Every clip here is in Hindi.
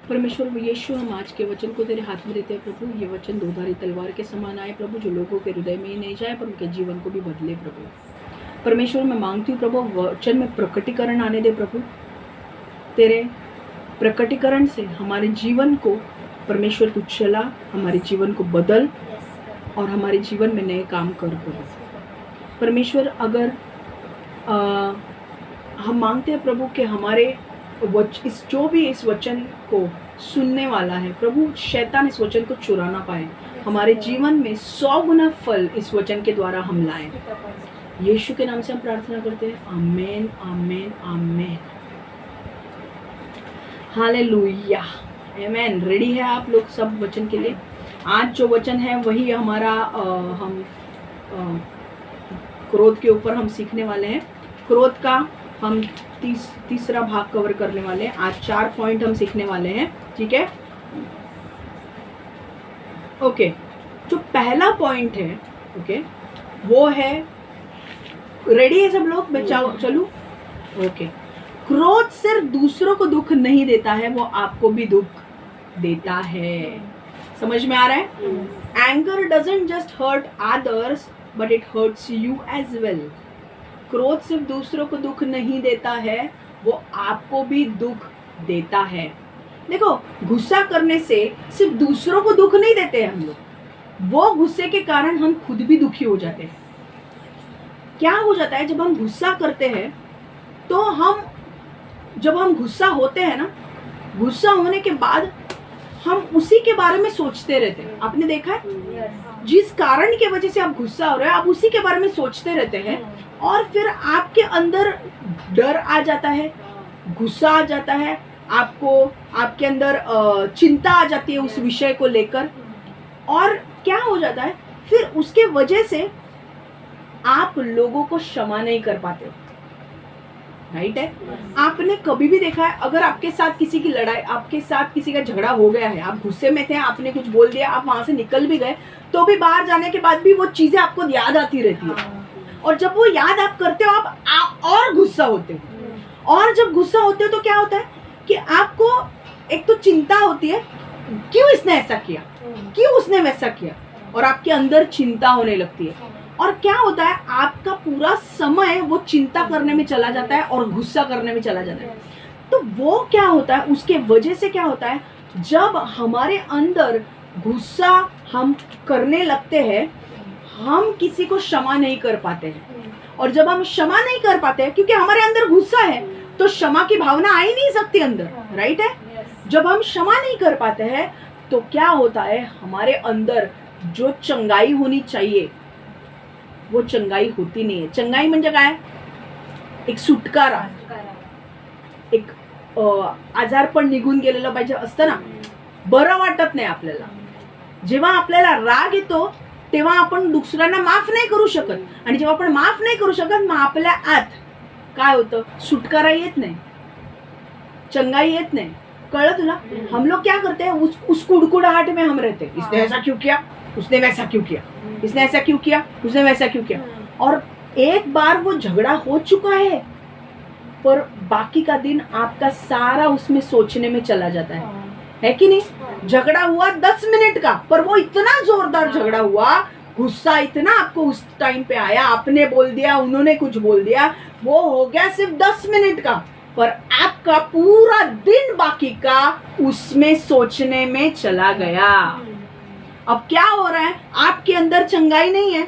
परमेश्वर यीशु, हम आज के वचन को तेरे हाथ में देते हैं प्रभु। ये वचन दोधारी तलवार के समान आए प्रभु, जो लोगों के हृदय में ही नहीं जाए पर उनके जीवन को भी बदले प्रभु। परमेश्वर, मैं मांगती हूँ प्रभु, वचन में प्रकटीकरण आने दे प्रभु। तेरे प्रकटीकरण से हमारे जीवन को परमेश्वर तू चला, हमारे जीवन को बदल और हमारे जीवन में नए काम कर प्रभु। परमेश्वर, अगर हम मांगते हैं प्रभु कि हमारे इस जो भी इस वचन को सुनने वाला है प्रभु, शैतान इस वचन को चुरा ना पाए, हमारे जीवन में 100 गुना फल इस वचन के द्वारा हम लाएं। यीशु के नाम से हम प्रार्थना करते हैं, आमेन आमेन आमेन। हालेलुया, आमेन। रेडी है आप लोग सब वचन के लिए? आज जो वचन है वही हमारा हम क्रोध के ऊपर हम सीखने वाले हैं। क्रोध का हम तीसरा भाग कवर करने वाले हैं। आज 4 पॉइंट हम सीखने वाले हैं, ठीक है? ओके, जो पहला पॉइंट है, ओके, वो है, रेडी है सब लोग? मैं चलूं? ओके। क्रोध सिर्फ दूसरों को दुख नहीं देता है, वो आपको भी दुख देता है। समझ में आ रहा है? Anger doesn't just hurt others but it hurts you as well. क्रोध सिर्फ दूसरों को दुख नहीं देता है, वो आपको भी दुख देता है। देखो, गुस्सा करने से सिर्फ दूसरों को दुख नहीं देते हैं हम लोग, वो गुस्से के कारण हम खुद भी दुखी हो जाते हैं। क्या हो जाता है जब हम गुस्सा करते हैं, तो जब हम गुस्सा होते हैं ना, गुस्सा होने के बाद हम उसी के बारे में सोचते रहते हैं। आपने देखा है, जिस कारण की वजह से आप गुस्सा हो रहे हैं, आप उसी के बारे में सोचते रहते हैं और फिर आपके अंदर डर आ जाता है, गुस्सा आ जाता है, आपके अंदर चिंता आ जाती है उस विषय को लेकर। और क्या हो जाता है फिर, उसके वजह से आप लोगों को क्षमा नहीं कर पाते। राइट है? आपने कभी भी देखा है, अगर आपके साथ किसी की लड़ाई, आपके साथ किसी का झगड़ा हो गया है, आप गुस्से में थे, आपने कुछ बोल दिया, आप वहां से निकल भी गए, तो भी बाहर जाने के बाद भी वो चीजें आपको याद आती रहती है। और जब वो याद आप करते हो, आप और गुस्सा होते हो। और जब गुस्सा होते हो तो क्या होता है कि आपको एक तो चिंता होती है, क्यों इसने ऐसा किया, क्यों उसने वैसा किया, और आपके अंदर चिंता होने लगती है। और क्या होता है, आपका पूरा समय वो चिंता करने में चला जाता है और गुस्सा करने में चला जाता है। तो वो क्या होता है, उसके वजह से क्या होता है, जब हमारे अंदर गुस्सा हम करने लगते हैं, हम किसी को क्षमा नहीं कर पाते हैं। और जब हम क्षमा नहीं कर पाते हैं, क्योंकि हमारे अंदर गुस्सा है, तो क्षमा की भावना आ ही नहीं सकती अंदर। राइट है? जब हम क्षमा नहीं कर पाते हैं, तो क्या होता है, हमारे अंदर जो चंगाई होनी चाहिए वो चंगाई होती नाही आहे। चंगाई म्हणजे काय? एक सुटकारा, एक आजारपण निघून गेलेलं पाहिजे असतं ना, बरं वाटत नाही आपल्याला। जेव्हा आपल्याला राग येतो तेव्हा आपण दुसऱ्यांना माफ नाही करू शकत, आणि जेव्हा आपण माफ नाही करू शकत, मग आपल्या आत काय होतं, सुटकारा येत नाही, चंगाई येत नाही। कळलं तुला? हम लोग क्या करते हैं, उस कुड़कुड़ाहट में हम रहते हैं। इसने ऐसा क्यों किया, उसने वैसा क्यों किया, इसने ऐसा क्यों किया, उसने वैसा क्यों किया। और एक बार वो झगड़ा हो चुका है, पर बाकी का दिन आपका सारा उसमें सोचने में चला जाता है कि नहीं? झगड़ा हुआ 10 मिनट का, पर वो इतना जोरदार झगड़ा हुआ, गुस्सा इतना आपको उस टाइम पे आया, आपने बोल दिया, उन्होंने कुछ बोल दिया, वो हो गया सिर्फ 10 मिनट का, पर आपका पूरा दिन बाकी का उसमें सोचने में चला गया। अब क्या हो रहा है, आपके अंदर चंगाई नहीं है,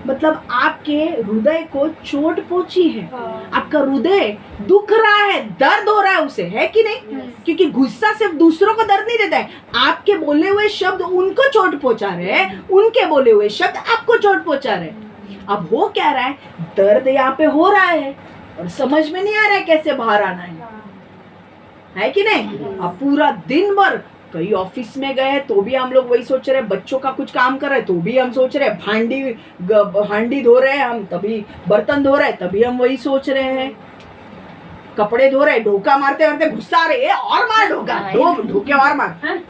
मतलब आपके हृदय को चोट पहुंची है, आपका हृदय दुख रहा है, दर्द हो रहा है उसे, है कि नहीं? क्योंकि गुस्सा सिर्फ दूसरों को दर्द नहीं देता है, आपके बोले हुए शब्द उनको चोट पहुंचा रहे हैं, उनके बोले हुए शब्द आपको चोट पहुंचा रहे हैं। अब वो क्या रहा है, दर्द यहाँ पे हो रहा है और समझ में नहीं आ रहा है कैसे बाहर आना है कि नहीं? अब पूरा दिन भर कहीं ऑफिस में गए तो भी हम लोग वही सोच रहे हैं, बच्चों का कुछ काम कर रहे हैं तो भी हम सोच रहे हैं, हांडी धो रहे हैं हम, तभी बर्तन धो रहे हैं तभी हम वही सोच रहे हैं, कपड़े धो रहे हैं, ढोका मारते मारते गुस्सा आ रहे, और मार ढोका, ढोके और मार,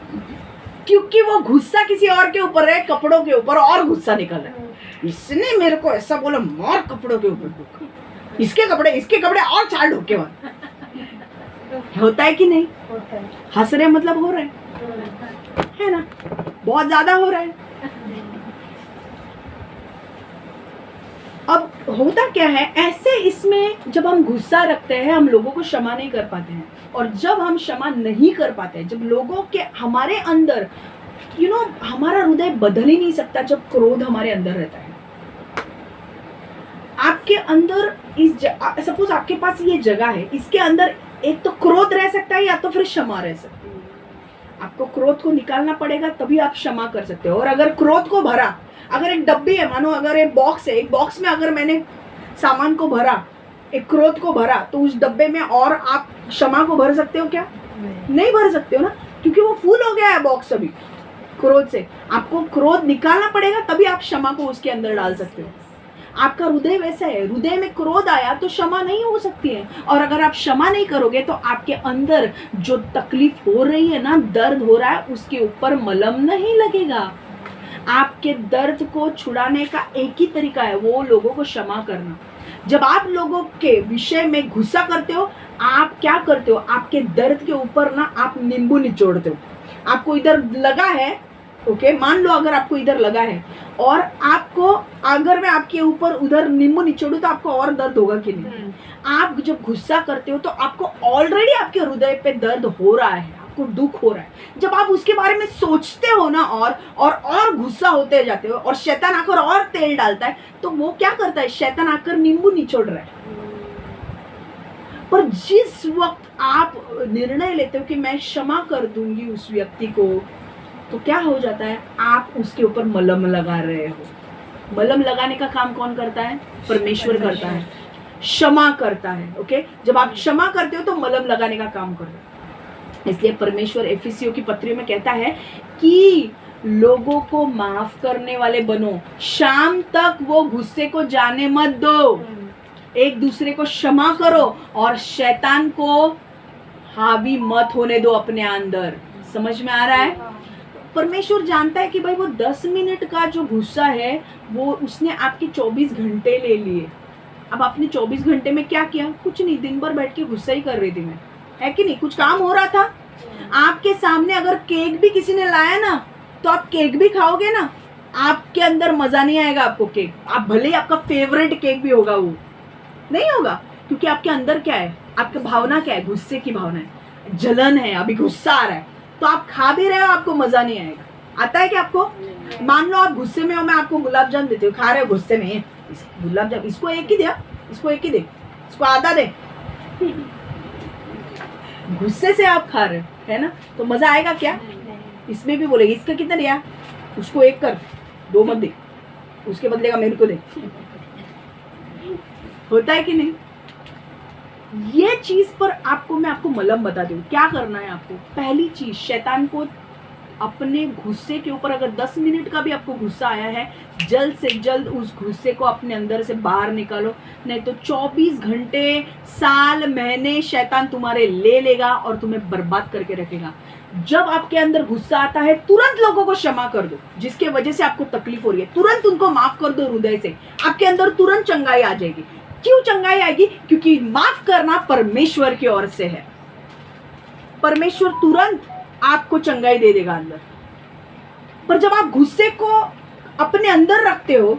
क्योंकि वो गुस्सा किसी और के ऊपर है, कपड़ों के ऊपर और गुस्सा निकल रहा है। इसने मेरे को ऐसा बोला, मार कपड़ों के ऊपर, इसके कपड़े और 4 ढोके मार। होता है कि नहीं? हंस रहे मतलब हो रहा है ना, बहुत ज्यादा हो रहा है। अब होता क्या है ऐसे, इसमें जब हम गुस्सा रखते हैं हम लोगों को क्षमा नहीं कर पाते हैं, और जब हम क्षमा नहीं कर पाते हैं, जब लोगों के हमारे अंदर हमारा हृदय बदल ही नहीं सकता जब क्रोध हमारे अंदर रहता है। आपके अंदर सपोज आपके पास ये जगह है, इसके अंदर एक तो क्रोध रह सकता है या तो फिर क्षमा रह सकती है। आपको क्रोध को निकालना पड़ेगा तभी आप क्षमा कर सकते हो। और अगर क्रोध को भरा, अगर एक डब्बी है, मानो अगर एक बॉक्स है, एक बॉक्स में अगर मैंने सामान को भरा, एक क्रोध को भरा, तो उस डब्बे में और आप क्षमा को भर सकते हो क्या? नहीं भर सकते हो ना, क्योंकि वो फुल हो गया है बॉक्स अभी क्रोध से। आपको क्रोध निकालना पड़ेगा तभी आप क्षमा को उसके अंदर डाल सकते हो। आपका हृदय वैसा है, हृदय में क्रोध आया तो क्षमा नहीं हो सकती है, और अगर आप क्षमा नहीं करोगे तो आपके अंदर जो तकलीफ हो रही है ना, दर्द हो रहा है, उसके ऊपर मलहम नहीं लगेगा। आपके दर्द को छुड़ाने का एक ही तरीका है, वो लोगों को क्षमा करना। जब आप लोगों के विषय में गुस्सा करते हो, आप क्या करते हो, आपके दर्द के ऊपर ना आप नींबू निचोड़ते हो। आपको इधर लगा है, ओके, मान लो अगर आपको इधर लगा है, और आपको अगर मैं आपके ऊपर उधर नींबू निचोड़ू तो आपको और दर्द होगा कि नहीं? आप जब गुस्सा करते हो तो आपको ऑलरेडी आपके हृदय पे दर्द हो रहा है, आपको दुख हो रहा है। जब आप उसके बारे में सोचते हो ना और गुस्सा होते जाते हो, और शैतान आकर और तेल डालता है, तो वो क्या करता है, शैतान आकर नींबू निचोड़ रहा है। पर जिस वक्त आप निर्णय लेते हो कि मैं क्षमा कर दूंगी उस व्यक्ति को, तो क्या हो जाता है, आप उसके ऊपर मलहम लगा रहे हो। मलहम लगाने का काम कौन करता है? परमेश्वर करता है, क्षमा करता है। ओके, जब आप क्षमा करते हो तो मलहम लगाने का काम करता है। इसलिए परमेश्वर एफिसियों की पत्री में कहता है कि लोगों को माफ करने वाले बनो, शाम तक वो गुस्से को जाने मत दो, एक दूसरे को क्षमा करो, और शैतान को हावी मत होने दो अपने अंदर। समझ में आ रहा है? परमेश्वर जानता है कि भाई वो 10 मिनट का जो गुस्सा है वो उसने आपके 24 घंटे ले लिए। अब आपने 24 घंटे में क्या किया? कुछ नहीं, दिन भर बैठ के गुस्सा ही कर रही थी मैं, है कि नहीं? कुछ काम हो रहा था? आपके सामने अगर केक भी किसी ने लाया ना, तो आप केक भी खाओगे ना, आपके अंदर मजा नहीं आएगा आपको केक। आप भले ही आपका फेवरेट केक भी होगा, वो नहीं होगा, क्योंकि आपके अंदर क्या है, आपकी भावना क्या है? गुस्से की भावना है, जलन है, अभी गुस्सा आ रहा है, तो आप खा भी रहे हो, आपको मजा नहीं आएगा। आता है कि आपको? मान लो आप गुस्से में हो, मैं आपको गुलाब जामुन देती हूँ, खा रहे हो गुस्से में, गुलाब जामुन इसको एक ही दे, इसको एक ही दे, इसको आधा दे, गुस्से से आप खा रहे हो, है ना? तो मजा आएगा क्या? इसमें भी बोलेगी इसका कितना दिया, उसको एक कर, 2 मत दे, उसके बदले का मेरे को दे। होता है कि नहीं? ये चीज पर मैं आपको मलहम बता दूं, क्या करना है आपको। पहली चीज, शैतान को अपने गुस्से के ऊपर, अगर 10 मिनट का भी आपको गुस्सा आया है, जल्द से जल्द उस गुस्से को अपने अंदर से बाहर निकालो, नहीं तो 24 घंटे, साल, महीने शैतान तुम्हारे ले लेगा और तुम्हें बर्बाद करके रखेगा। जब आपके अंदर गुस्सा आता है, तुरंत लोगों को क्षमा कर दो जिसके वजह से आपको तकलीफ हो रही है, तुरंत उनको माफ कर दो हृदय से, आपके अंदर तुरंत चंगाई आ जाएगी। क्यों चंगाई आएगी? क्योंकि माफ करना परमेश्वर की ओर से है। परमेश्वर तुरंत आपको चंगाई दे देगा अंदर। पर जब आप गुस्से को अपने अंदर रखते हो,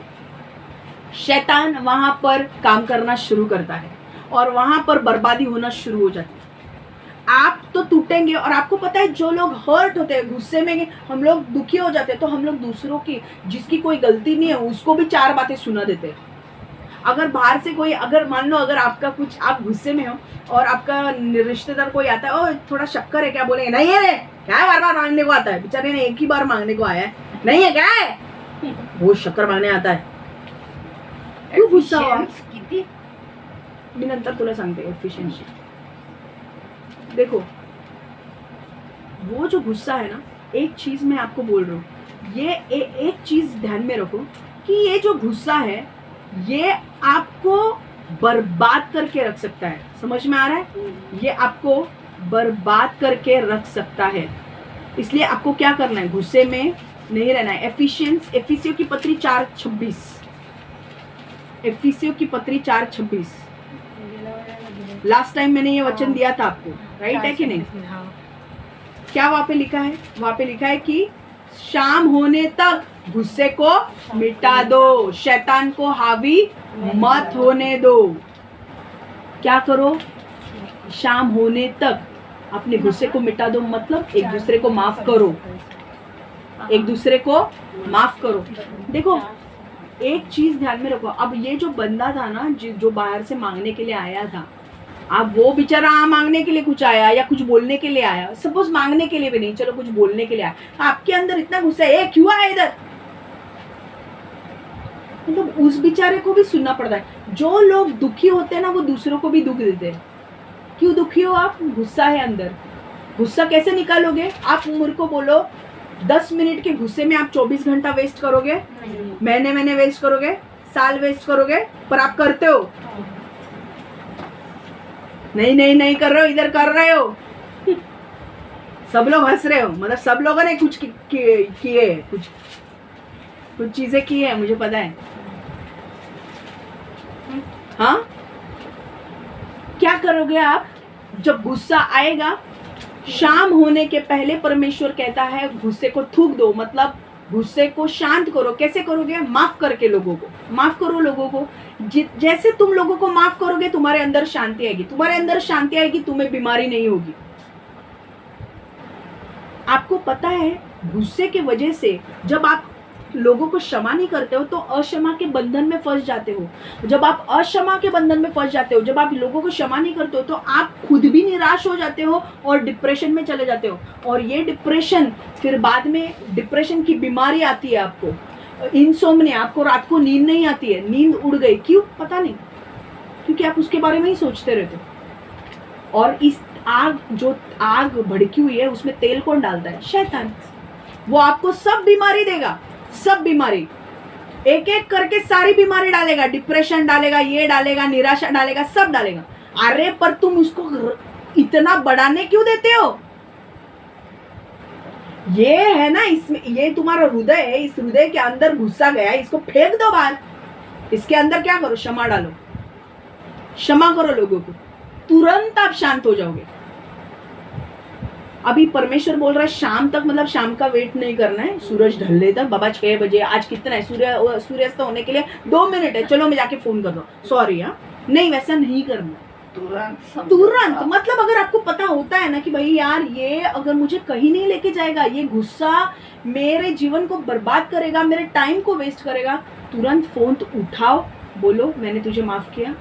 शैतान वहां पर काम करना शुरू करता है और वहां पर बर्बादी होना शुरू हो जाती है। आप तो टूटेंगे, और आपको पता है जो लोग हर्ट होते हैं गुस्से में, हम लोग दुखी हो जाते हैं, तो हम लोग दूसरों की, जिसकी कोई गलती नहीं है, उसको भी 4 बातें सुना देते हैं। अगर बाहर से कोई, अगर मान लो अगर आपका कुछ, आप गुस्से में हो और आपका रिश्तेदार कोई आता है, ओ थोड़ा शक्कर है क्या, बोलेंगे नहीं है रे, क्या है बार बार मांगने को आता है, बेचारे ने एक ही बार मांगने को आया है, नहीं है क्या है, वो शक्कर मांगने आता है। क्यों गुस्सा हुआ? मी नंतर तुला सांगते एफिशिएंसी। देखो, वो जो गुस्सा है ना, एक चीज मैं आपको बोल रहा हूँ, ये एक चीज ध्यान में रखो कि ये जो गुस्सा है, ये आपको बर्बाद करके रख सकता है। समझ में आ रहा है? ये आपको बर्बाद करके रख सकता है। इसलिए आपको क्या करना है? गुस्से में नहीं रहना है। एफिसियों की पत्री 4:26, एफिसियों की पत्री 4:26। लास्ट टाइम मैंने ये वचन दिया था आपको, राइट है कि नहीं? क्या वहां पे लिखा है? वहां पे लिखा है कि शाम होने तक गुस्से को मिटा दो, शैतान को हावी मत होने दो। क्या करो? शाम होने तक अपने गुस्से को मिटा दो, मतलब एक दूसरे को माफ करो, एक दूसरे को माफ करो। देखो एक चीज ध्यान में रखो, अब ये जो बंदा था ना जो बाहर से मांगने के लिए आया था, अब वो बेचारा मांगने के लिए कुछ आया या कुछ बोलने के लिए आया, सपोज मांगने के लिए भी नहीं, चलो कुछ बोलने के लिए आया, आपके अंदर इतना गुस्सा है, क्यों आया इधर, मतलब उस बेचारे को भी सुनना पड़ता है। जो लोग दुखी होते हैं ना वो दूसरों को भी दुख देते हैं। क्यों दुखी हो आप? गुस्सा है अंदर। गुस्सा कैसे निकालोगे? आप उम्र को बोलो 10 मिनट के गुस्से में आप 24 घंटा वेस्ट करोगे, महीने वेस्ट करोगे, साल वेस्ट करोगे, पर आप करते हो? नहीं कर रहे हो, इधर कर रहे हो। सब लोग हंस रहे हो, मतलब सब लोगों ने कुछ किए, कुछ चीजें की है, मुझे पता है। हाँ, क्या करोगे आप जब गुस्सा आएगा? शाम होने के पहले परमेश्वर कहता है गुस्से को थूक दो, मतलब गुस्से को शांत करो। कैसे करोगे? माफ करके लोगों को माफ करो। लोगों को जैसे तुम लोगों को माफ करोगे तुम्हारे अंदर शांति आएगी, तुम्हारे अंदर शांति आएगी, तुम्हें बीमारी नहीं होगी। आपको पता है गुस्से के वजह से जब आप लोगों को क्षमा नहीं करते हो तो अक्षमा के बंधन में फंस जाते हो। जब आप अक्षमा के बंधन में फंस जाते हो, जब आप लोगों को क्षमा नहीं करते हो तो आप खुद भी निराश हो जाते हो और डिप्रेशन में चले जाते हो। और ये डिप्रेशन फिर बाद में डिप्रेशन की बीमारी आती है आपको, इंसोम्निया, आपको रात को नींद नहीं आती है, नींद उड़ गई, क्यों पता नहीं, क्योंकि आप उसके बारे में ही सोचते रहते हो। और इस आग भड़की हुई है उसमें तेल कौन डालता है? शैतान। वो आपको सब बीमारी देगा, सब बीमारी, एक एक करके सारी बीमारी डालेगा, डिप्रेशन डालेगा, ये डालेगा, निराशा डालेगा, सब डालेगा। अरे पर तुम उसको इतना बढ़ाने क्यों देते हो? ये है ना, इसमें ये तुम्हारा हृदय है, इस हृदय के अंदर गुस्सा गया, इसको फेंक दो बाहर। इसके अंदर क्या करो? क्षमा डालो, क्षमा करो लोगों को, तुरंत आप शांत हो जाओगे। अभी परमेश्वर बोल रहा है शाम तक, मतलब शाम का वेट नहीं करना है, सूरज ढलने तक। बाबा 6 बजे, आज कितना है, सूर्यास्त होने के लिए 2 मिनट है, चलो मैं जाके फोन कर दूं, सॉरी। हाँ नहीं, वैसा नहीं करना, तुरंत। मतलब अगर आपको पता होता है ना कि भाई यार ये अगर मुझे कहीं नहीं लेके जाएगा, ये गुस्सा मेरे जीवन को बर्बाद करेगा, मेरे टाइम को वेस्ट करेगा, तुरंत फोन तो उठाओ, बोलो मैंने तुझे माफ किया,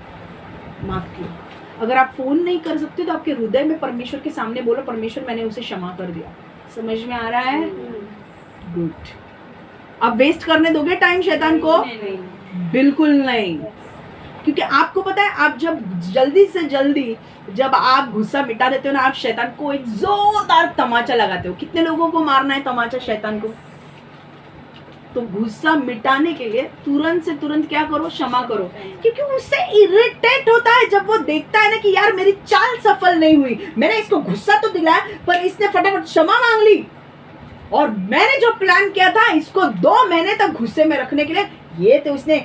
माफ किया। अगर आप फोन नहीं कर सकते तो आपके हृदय में परमेश्वर के सामने बोलो, परमेश्वर मैंने उसे क्षमा कर दिया। समझ में आ रहा है? गुड। आप वेस्ट करने दोगे टाइम शैतान को? बिल्कुल नहीं, क्योंकि आपको पता है आप जब जल्दी से जल्दी जब आप गुस्सा मिटा देते हो ना, आप शैतान को एक जोरदार तमाचा लगाते हो। कितने लोगों को मारना है तमाचा शैतान को? तो गुस्सा मिटाने के लिए तुरंत से तुरंत क्या करो? क्षमा करो, क्योंकि उससे इरिटेट होता है जब वो देखता है ना कि यार मेरी चाल सफल नहीं हुई, मैंने इसको गुस्सा तो दिलाया पर इसने फटाफट क्षमा मांग ली, और मैंने जो प्लान किया था इसको 2 महीने तक गुस्से में रखने के लिए, ये तो उसने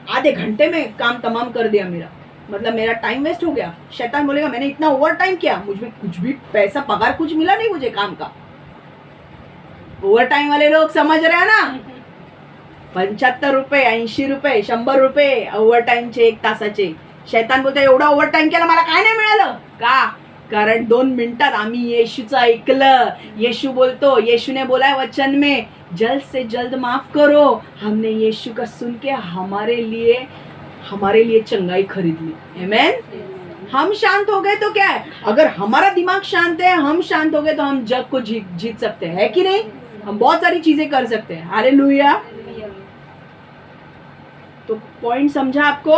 आधे घंटे में काम तमाम कर दिया मेरा, मतलब मेरा टाइम वेस्ट हो गया। शैतान बोलेगा मैंने इतना ओवर टाइम किया, मुझे कुछ भी पैसा पगार कुछ मिला नहीं मुझे काम का। ओवर टाइम वाले लोग समझ रहे हैं ना, 75 रुपये, 80 रुपये, 100 रुपये ओव्हर टाइमचे 1 तासाचे। शैतान बोलतो एवढा ओव्हर टाइम केला मला काय नाही मिळालं का? कारण 2 मिनिटात आम्ही येशूचं ऐकलं। येशू बोलतो, येशूने बोला वचन में जल्द से जल्द माफ करो, हमने यीशु का सुन के हमारे लिए चंगाई खरीद ली। आमेन। हम शांत हो गए तो क्या है, अगर हमारा दिमाग शांत है, हम शांत हो गए तो हम जग को जीत सकते हैं, कि नहीं? हम बहुत सारी चीजें कर सकते हैं। हालेलुया। तो पॉइंट समझा आपको?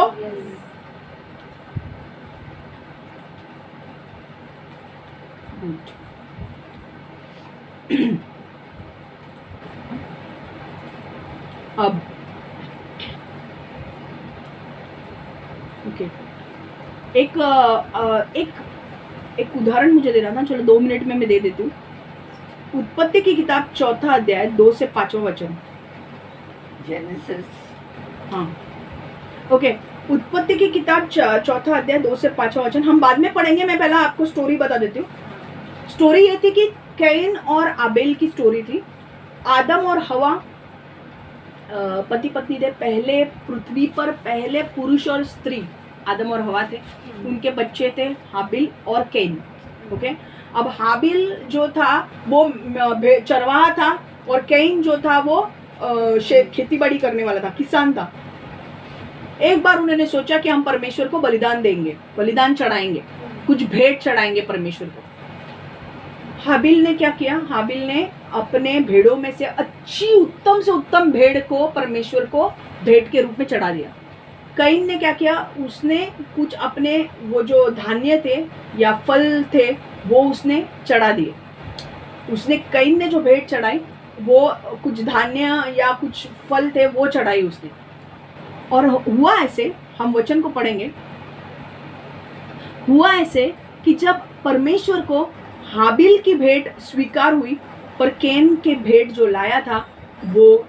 अब ओके, एक उदाहरण मुझे देना था, चलो 2 मिनट में मैं दे देती हूँ। उत्पत्ति की किताब 4 अध्याय 2 से 5वां वचन। जेनेसिस। हाँ ओके, उत्पत्ति की किताब 4 अध्याय 2 से 5वां वचन हम बाद में पढ़ेंगे, मैं पहला आपको स्टोरी बता देती हूँ। स्टोरी ये थी कि कैन और आबेल की स्टोरी थी। आदम और हवा पति पत्नी थे, पहले पृथ्वी पर पहले पुरुष और स्त्री आदम और हवा थे। उनके बच्चे थे हाबिल और कैन। ओके, अब हाबिल जो था वो चरवाहा था और कैन जो था वो खेती बाड़ी करने वाला था, किसान था। एक बार उन्होंने सोचा कि हम परमेश्वर को बलिदान देंगे, बलिदान चढ़ाएंगे, कुछ भेंट चढ़ाएंगे परमेश्वर को। हाबिल ने क्या किया? हाबिल ने अपने भेड़ों में से अच्छी उत्तम से उत्तम भेड़ को परमेश्वर को भेंट के रूप में चढ़ा दिया। कैन ने क्या किया? उसने कुछ अपने वो जो धान्य थे या फल थे वो उसने चढ़ा दिए। उसने कैन ने जो भेंट चढ़ाई वो कुछ धान्य या कुछ फल थे वो चढ़ाई उसने। और हुआ ऐसे, हम वचन को पढ़ेंगे, हुआ ऐसे कि जब परमेश्वर को हाबिल की भेंट स्वीकार हुई पर कैन के भेंट जो लाया था वो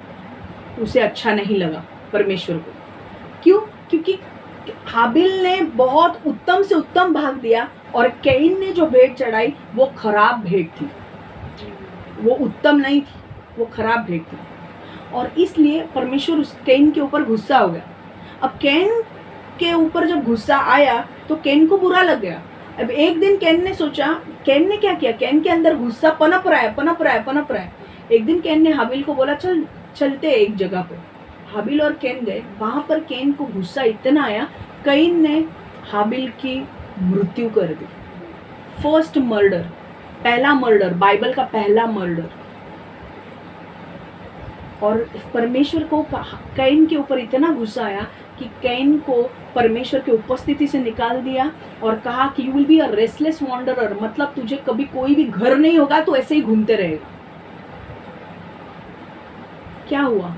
उसे अच्छा नहीं लगा परमेश्वर को। क्यों? क्योंकि हाबिल ने बहुत उत्तम से उत्तम भाग दिया और कैन ने जो भेंट चढ़ाई वो खराब भेंट थी, वो उत्तम नहीं थी, वो खराब भेंट थी। और इसलिए परमेश्वर उस कैन के ऊपर गुस्सा हो गया। अब कैन के ऊपर जब गुस्सा आया तो कैन को बुरा लग गया। अब एक दिन कैन ने सोचा, कैन ने क्या किया? कैन के अंदर गुस्सा पनप रहा है। एक दिन कैन ने हाबिल को बोला, चल चलते एक जगह पे। हाबिल और कैन गए। वहां पर कैन को गुस्सा इतना आया, कैन ने हाबिल की मृत्यु कर दी। फर्स्ट मर्डर, पहला मर्डर, बाइबल का पहला मर्डर। और परमेश्वर को कैन के ऊपर इतना गुस्सा आया कि कैन को परमेश्वर की उपस्थिति से निकाल दिया और कहा कि you will be a restless wanderer, मतलब तुझे कभी कोई भी घर नहीं होगा, तो ऐसे ही घूमते रहेगा। क्या हुआ?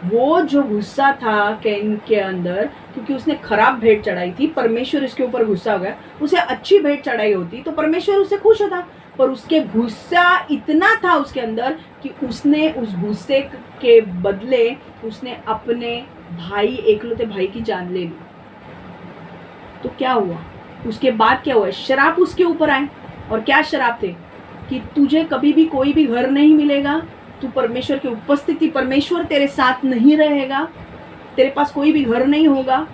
वो जो गुस्सा था कैन के अंदर, क्योंकि उसने खराब भेंट चढ़ाई थी, परमेश्वर इसके ऊपर गुस्सा हो गया। उसे अच्छी भेंट चढ़ाई होती तो परमेश्वर उससे खुश होता, पर उसके गुस्सा इतना था उसके अंदर कि उसने उस गुस्से के बदले उसने अपने भाई, एकलौते भाई की जान ले ली। तो क्या हुआ? उसके बाद क्या हुआ? शराप उसके ऊपर आए। और क्या शराप थे? कि तुझे कभी भी कोई भी घर नहीं मिलेगा, तू परमेश्वर की उपस्थिति, परमेश्वर तेरे साथ नहीं रहेगा, तेरे पास कोई भी घर नहीं होगा,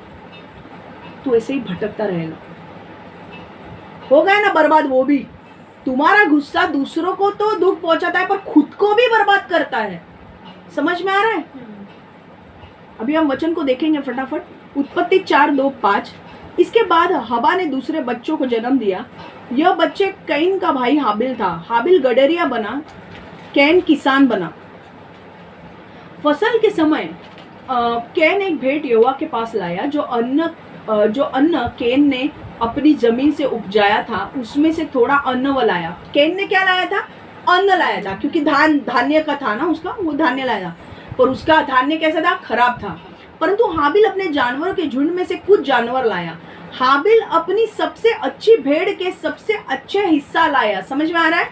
तू ऐसे ही भटकता रहेगा। हो गया ना बर्बाद वो भी। तुम्हारा गुस्सा दूसरों को तो दुख पहुंचाता है पर खुद को भी बर्बाद करता है। समझ में आ रहा है? अभी हम वचन को देखेंगे फटाफट। उत्पत्ति 4:2-5। इसके बाद हवा ने दूसरे बच्चों को जन्म दिया। यह बच्चे कैन का भाई हाबिल था। हाबिल गडरिया बना, कैन किसान बना। फसल के समय कैन एक भेंट यहोवा के पास लाया। जो अन्न कैन ने अपनी जमीन से उपजाया था उसमें से थोड़ा अन्न वो लाया। कैन ने क्या लाया था? अन्न लाया था, क्योंकि धान्य का था ना उसका, वो धान्य लाया था। पर उसका धान्य कैसा था? खराब था। परंतु हाबिल अपने जानवरों के झुंड में से कुछ जानवर लाया। हाबिल अपनी सबसे अच्छी भेड़ के सबसे अच्छे हिस्सा लाया। समझ में आ रहा है?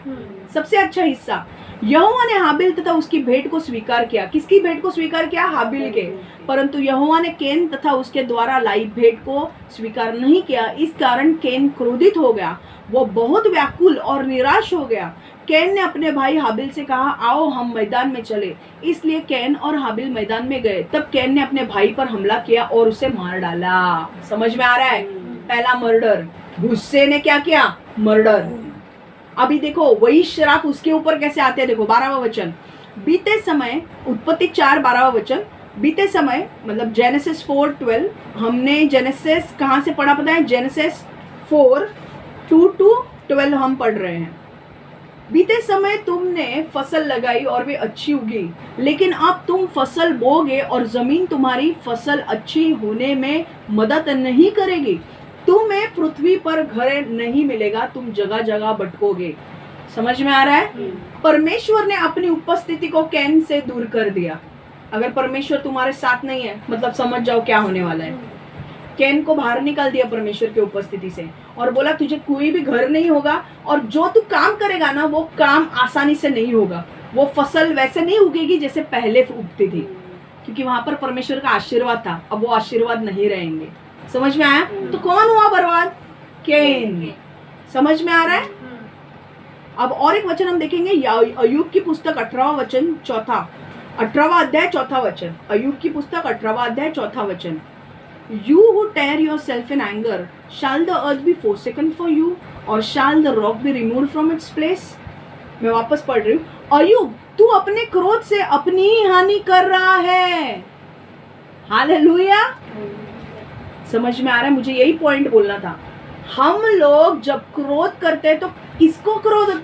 सबसे अच्छा हिस्सा। यहोवा ने हाबिल तथा उसकी भेंट को स्वीकार किया। किसकी भेंट को स्वीकार किया? हाबिल के। परंतु यहोवा ने कैन तथा उसके द्वारा लाई भेंट को स्वीकार नहीं किया। इस कारण कैन क्रोधित हो गया, वो बहुत व्याकुल और निराश हो गया। कैन ने अपने भाई हाबिल से कहा, आओ हम मैदान में चले। इसलिए कैन और हाबिल मैदान में गए। तब कैन ने अपने भाई पर हमला किया और उसे मार डाला। समझ में आ रहा है? पहला मर्डर। गुस्से ने क्या किया? मर्डर। अभी देखो वही श्राप उसके ऊपर कैसे आते हैं। देखो 12वां वचन। बीते समय, उत्पत्ति 4:12वां वचन। बीते समय मतलब जेनेसिस 4:12। हमने जेनेसिस कहाँ से पढ़ा पता है? जेनेसिस 4:2-12 हम पढ़ रहे हैं। बीते समय तुमने फसल लगाई और वे अच्छी उगी, लेकिन अब तुम फसल बोगे और जमीन तुम्हारी फसल अच्छी होने में मदद नहीं करेगी। तुम्हें पृथ्वी पर घर नहीं मिलेगा, तुम जगह जगह भटकोगे। समझ में आ रहा है? परमेश्वर ने अपनी उपस्थिति को कैन से दूर कर दिया। अगर परमेश्वर तुम्हारे साथ नहीं है मतलब समझ जाओ क्या होने वाला है। कैन को बाहर निकाल दिया परमेश्वर की उपस्थिति से और बोला तुझे कोई भी घर नहीं होगा और जो तू काम करेगा ना वो काम आसानी से नहीं होगा, वो फसल वैसे नहीं उगेगी जैसे पहले उगती थी, क्योंकि वहां पर परमेश्वर का आशीर्वाद था। अब वो आशीर्वाद नहीं रहेंगे। समझ में आया? तो कौन हुआ बर्बाद? कैन। समझ में आ रहा है? अब और एक वचन हम देखेंगे, अय्यूब की पुस्तक 18वां वचन 18वां अध्याय 4था वचन। अय्यूब की पुस्तक 18वां अध्याय 4था वचन। You who tear yourself in anger, shall the earth be forsaken for you, or shall the rock be removed from its place? मैं वापस पढ़ रही हूँ। अय्यूब, तू अपने क्रोध से अपनी ही हानि कर रहा है। हालेलुया। समझ में आ रहा है? मुझे यही पॉइंट बोलना था। हम लोग जब क्रोध करते हैं तो किसको क्रोध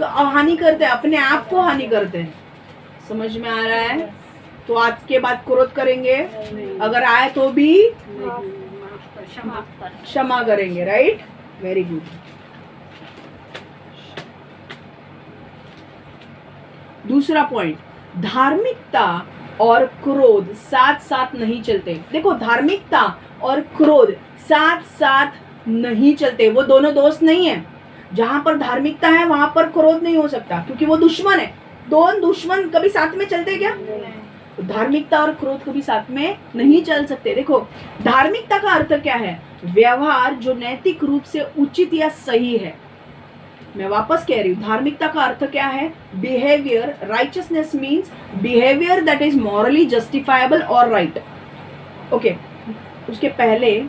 हानि करते हैं? अपने आप को हानि करते हैं। समझ में आ रहा है? तो आज के बाद क्रोध करेंगे, अगर आए तो भी क्षमा करेंगे। Right, very good. दूसरा पॉइंट, धार्मिकता और क्रोध साथ साथ नहीं चलते। देखो, धार्मिकता और क्रोध साथ साथ नहीं चलते, वो दोनों दोस्त नहीं है। जहां पर धार्मिकता है वहां पर क्रोध नहीं हो सकता, क्योंकि वो दुश्मन है। दोनों दुश्मन कभी साथ में चलते क्या? धार्मिकता और क्रोध कभी साथ में नहीं चल सकते। देखो, धार्मिकता का अर्थ क्या है? व्यवहार जो नैतिक रूप से उचित या सही है। मैं वापस कह रही हूँ, धार्मिकता का अर्थ क्या है? Behaviour. Righteousness means behaviour that is morally justifiable और राइट। ओके, उसके पहले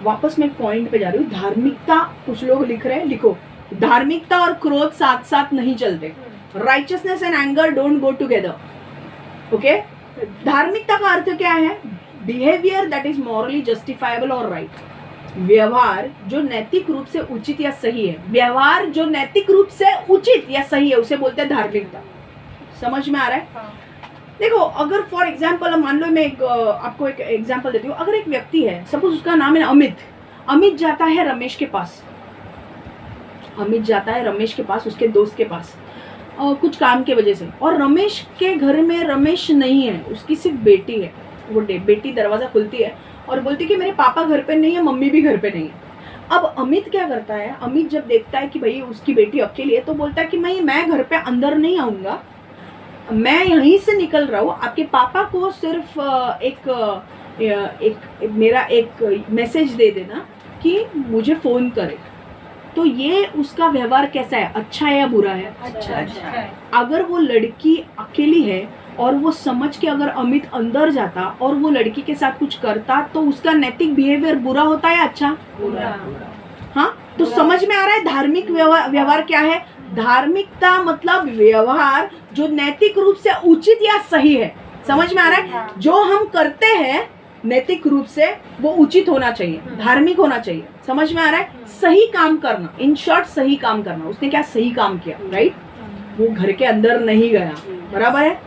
वापस मैं पॉइंट पे जा रही हूँ। धार्मिकता, कुछ लोग लिख रहे हैं, लिखो, धार्मिकता और क्रोध साथ साथ नहीं चलते। Righteousness and anger don't go together. Okay, धार्मिकता का अर्थ क्या है? Behaviour that is morally justifiable और राइट। व्यवहार जो नैतिक रूप से उचित या सही है। व्यवहार जो नैतिक रूप से उचित या सही है उसे बोलते हैं धार्मिकता। समझ में आ रहा है? देखो, अगर फॉर एग्जाम्पल मान लो, मैं आपको एक एग्जाम्पल देती हूँ। अगर एक व्यक्ति है, सपोज उसका नाम है अमित। अमित जाता है रमेश के पास। अमित जाता है रमेश के पास, उसके दोस्त के पास, कुछ काम की वजह से। और रमेश के घर में रमेश नहीं है, उसकी सिर्फ बेटी है। वो बेटी दरवाज़ा खुलती है और बोलती है कि मेरे पापा घर पे नहीं है, मम्मी भी घर पे नहीं है। अब अमित क्या करता है? अमित जब देखता है कि भाई उसकी बेटी अकेली है, तो बोलता है कि मैं घर पे अंदर नहीं आऊँगा, मैं यहीं से निकल रहा हूँ। आपके पापा को सिर्फ मेरा एक मैसेज दे देना कि मुझे फ़ोन करे। तो ये उसका व्यवहार कैसा है? अच्छा है या बुरा है? अच्छा है। अगर वो लड़की अकेली है और वो समझ के अगर अमित अंदर जाता और वो लड़की के साथ कुछ करता, तो उसका नैतिक बिहेवियर बुरा होता है अच्छा? बुरा। हाँ, तो समझ में आ रहा है धार्मिक व्यवहार क्या है? धार्मिकता मतलब व्यवहार जो नैतिक रूप से उचित या सही है। समझ में आ रहा है? जो हम करते हैं नैतिक रूप से वो उचित होना चाहिए, धार्मिक होना चाहिए। समझ में आ रहा है? सही काम करना, इन शॉर्ट सही काम करना। उसने क्या सही काम किया? राइट, वो घर के अंदर नहीं गया। बराबर है।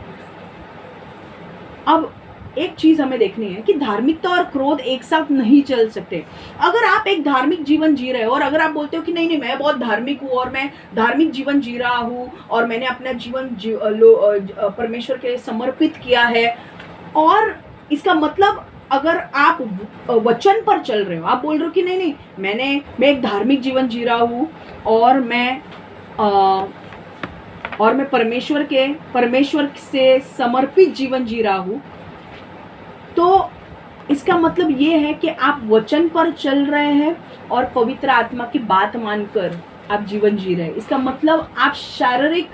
अब एक चीज हमें देखनी है कि धार्मिकता और क्रोध एक साथ नहीं चल सकते। अगर आप एक धार्मिक जीवन जी रहे हो और अगर आप बोलते हो कि नहीं मैं बहुत धार्मिक हूँ और मैं धार्मिक जीवन जी रहा हूँ और मैंने अपना जीवन परमेश्वर के लिए समर्पित किया है, और इसका मतलब अगर आप वचन पर चल रहे हो, आप बोल रहे हो कि नहीं मैं एक धार्मिक जीवन जी रहा हूँ और मैं परमेश्वर से समर्पित जीवन जी रहा हूँ, तो इसका मतलब ये है कि आप वचन पर चल रहे हैं और पवित्र आत्मा की बात मानकर आप जीवन जी रहे हैं। इसका मतलब आप शारीरिक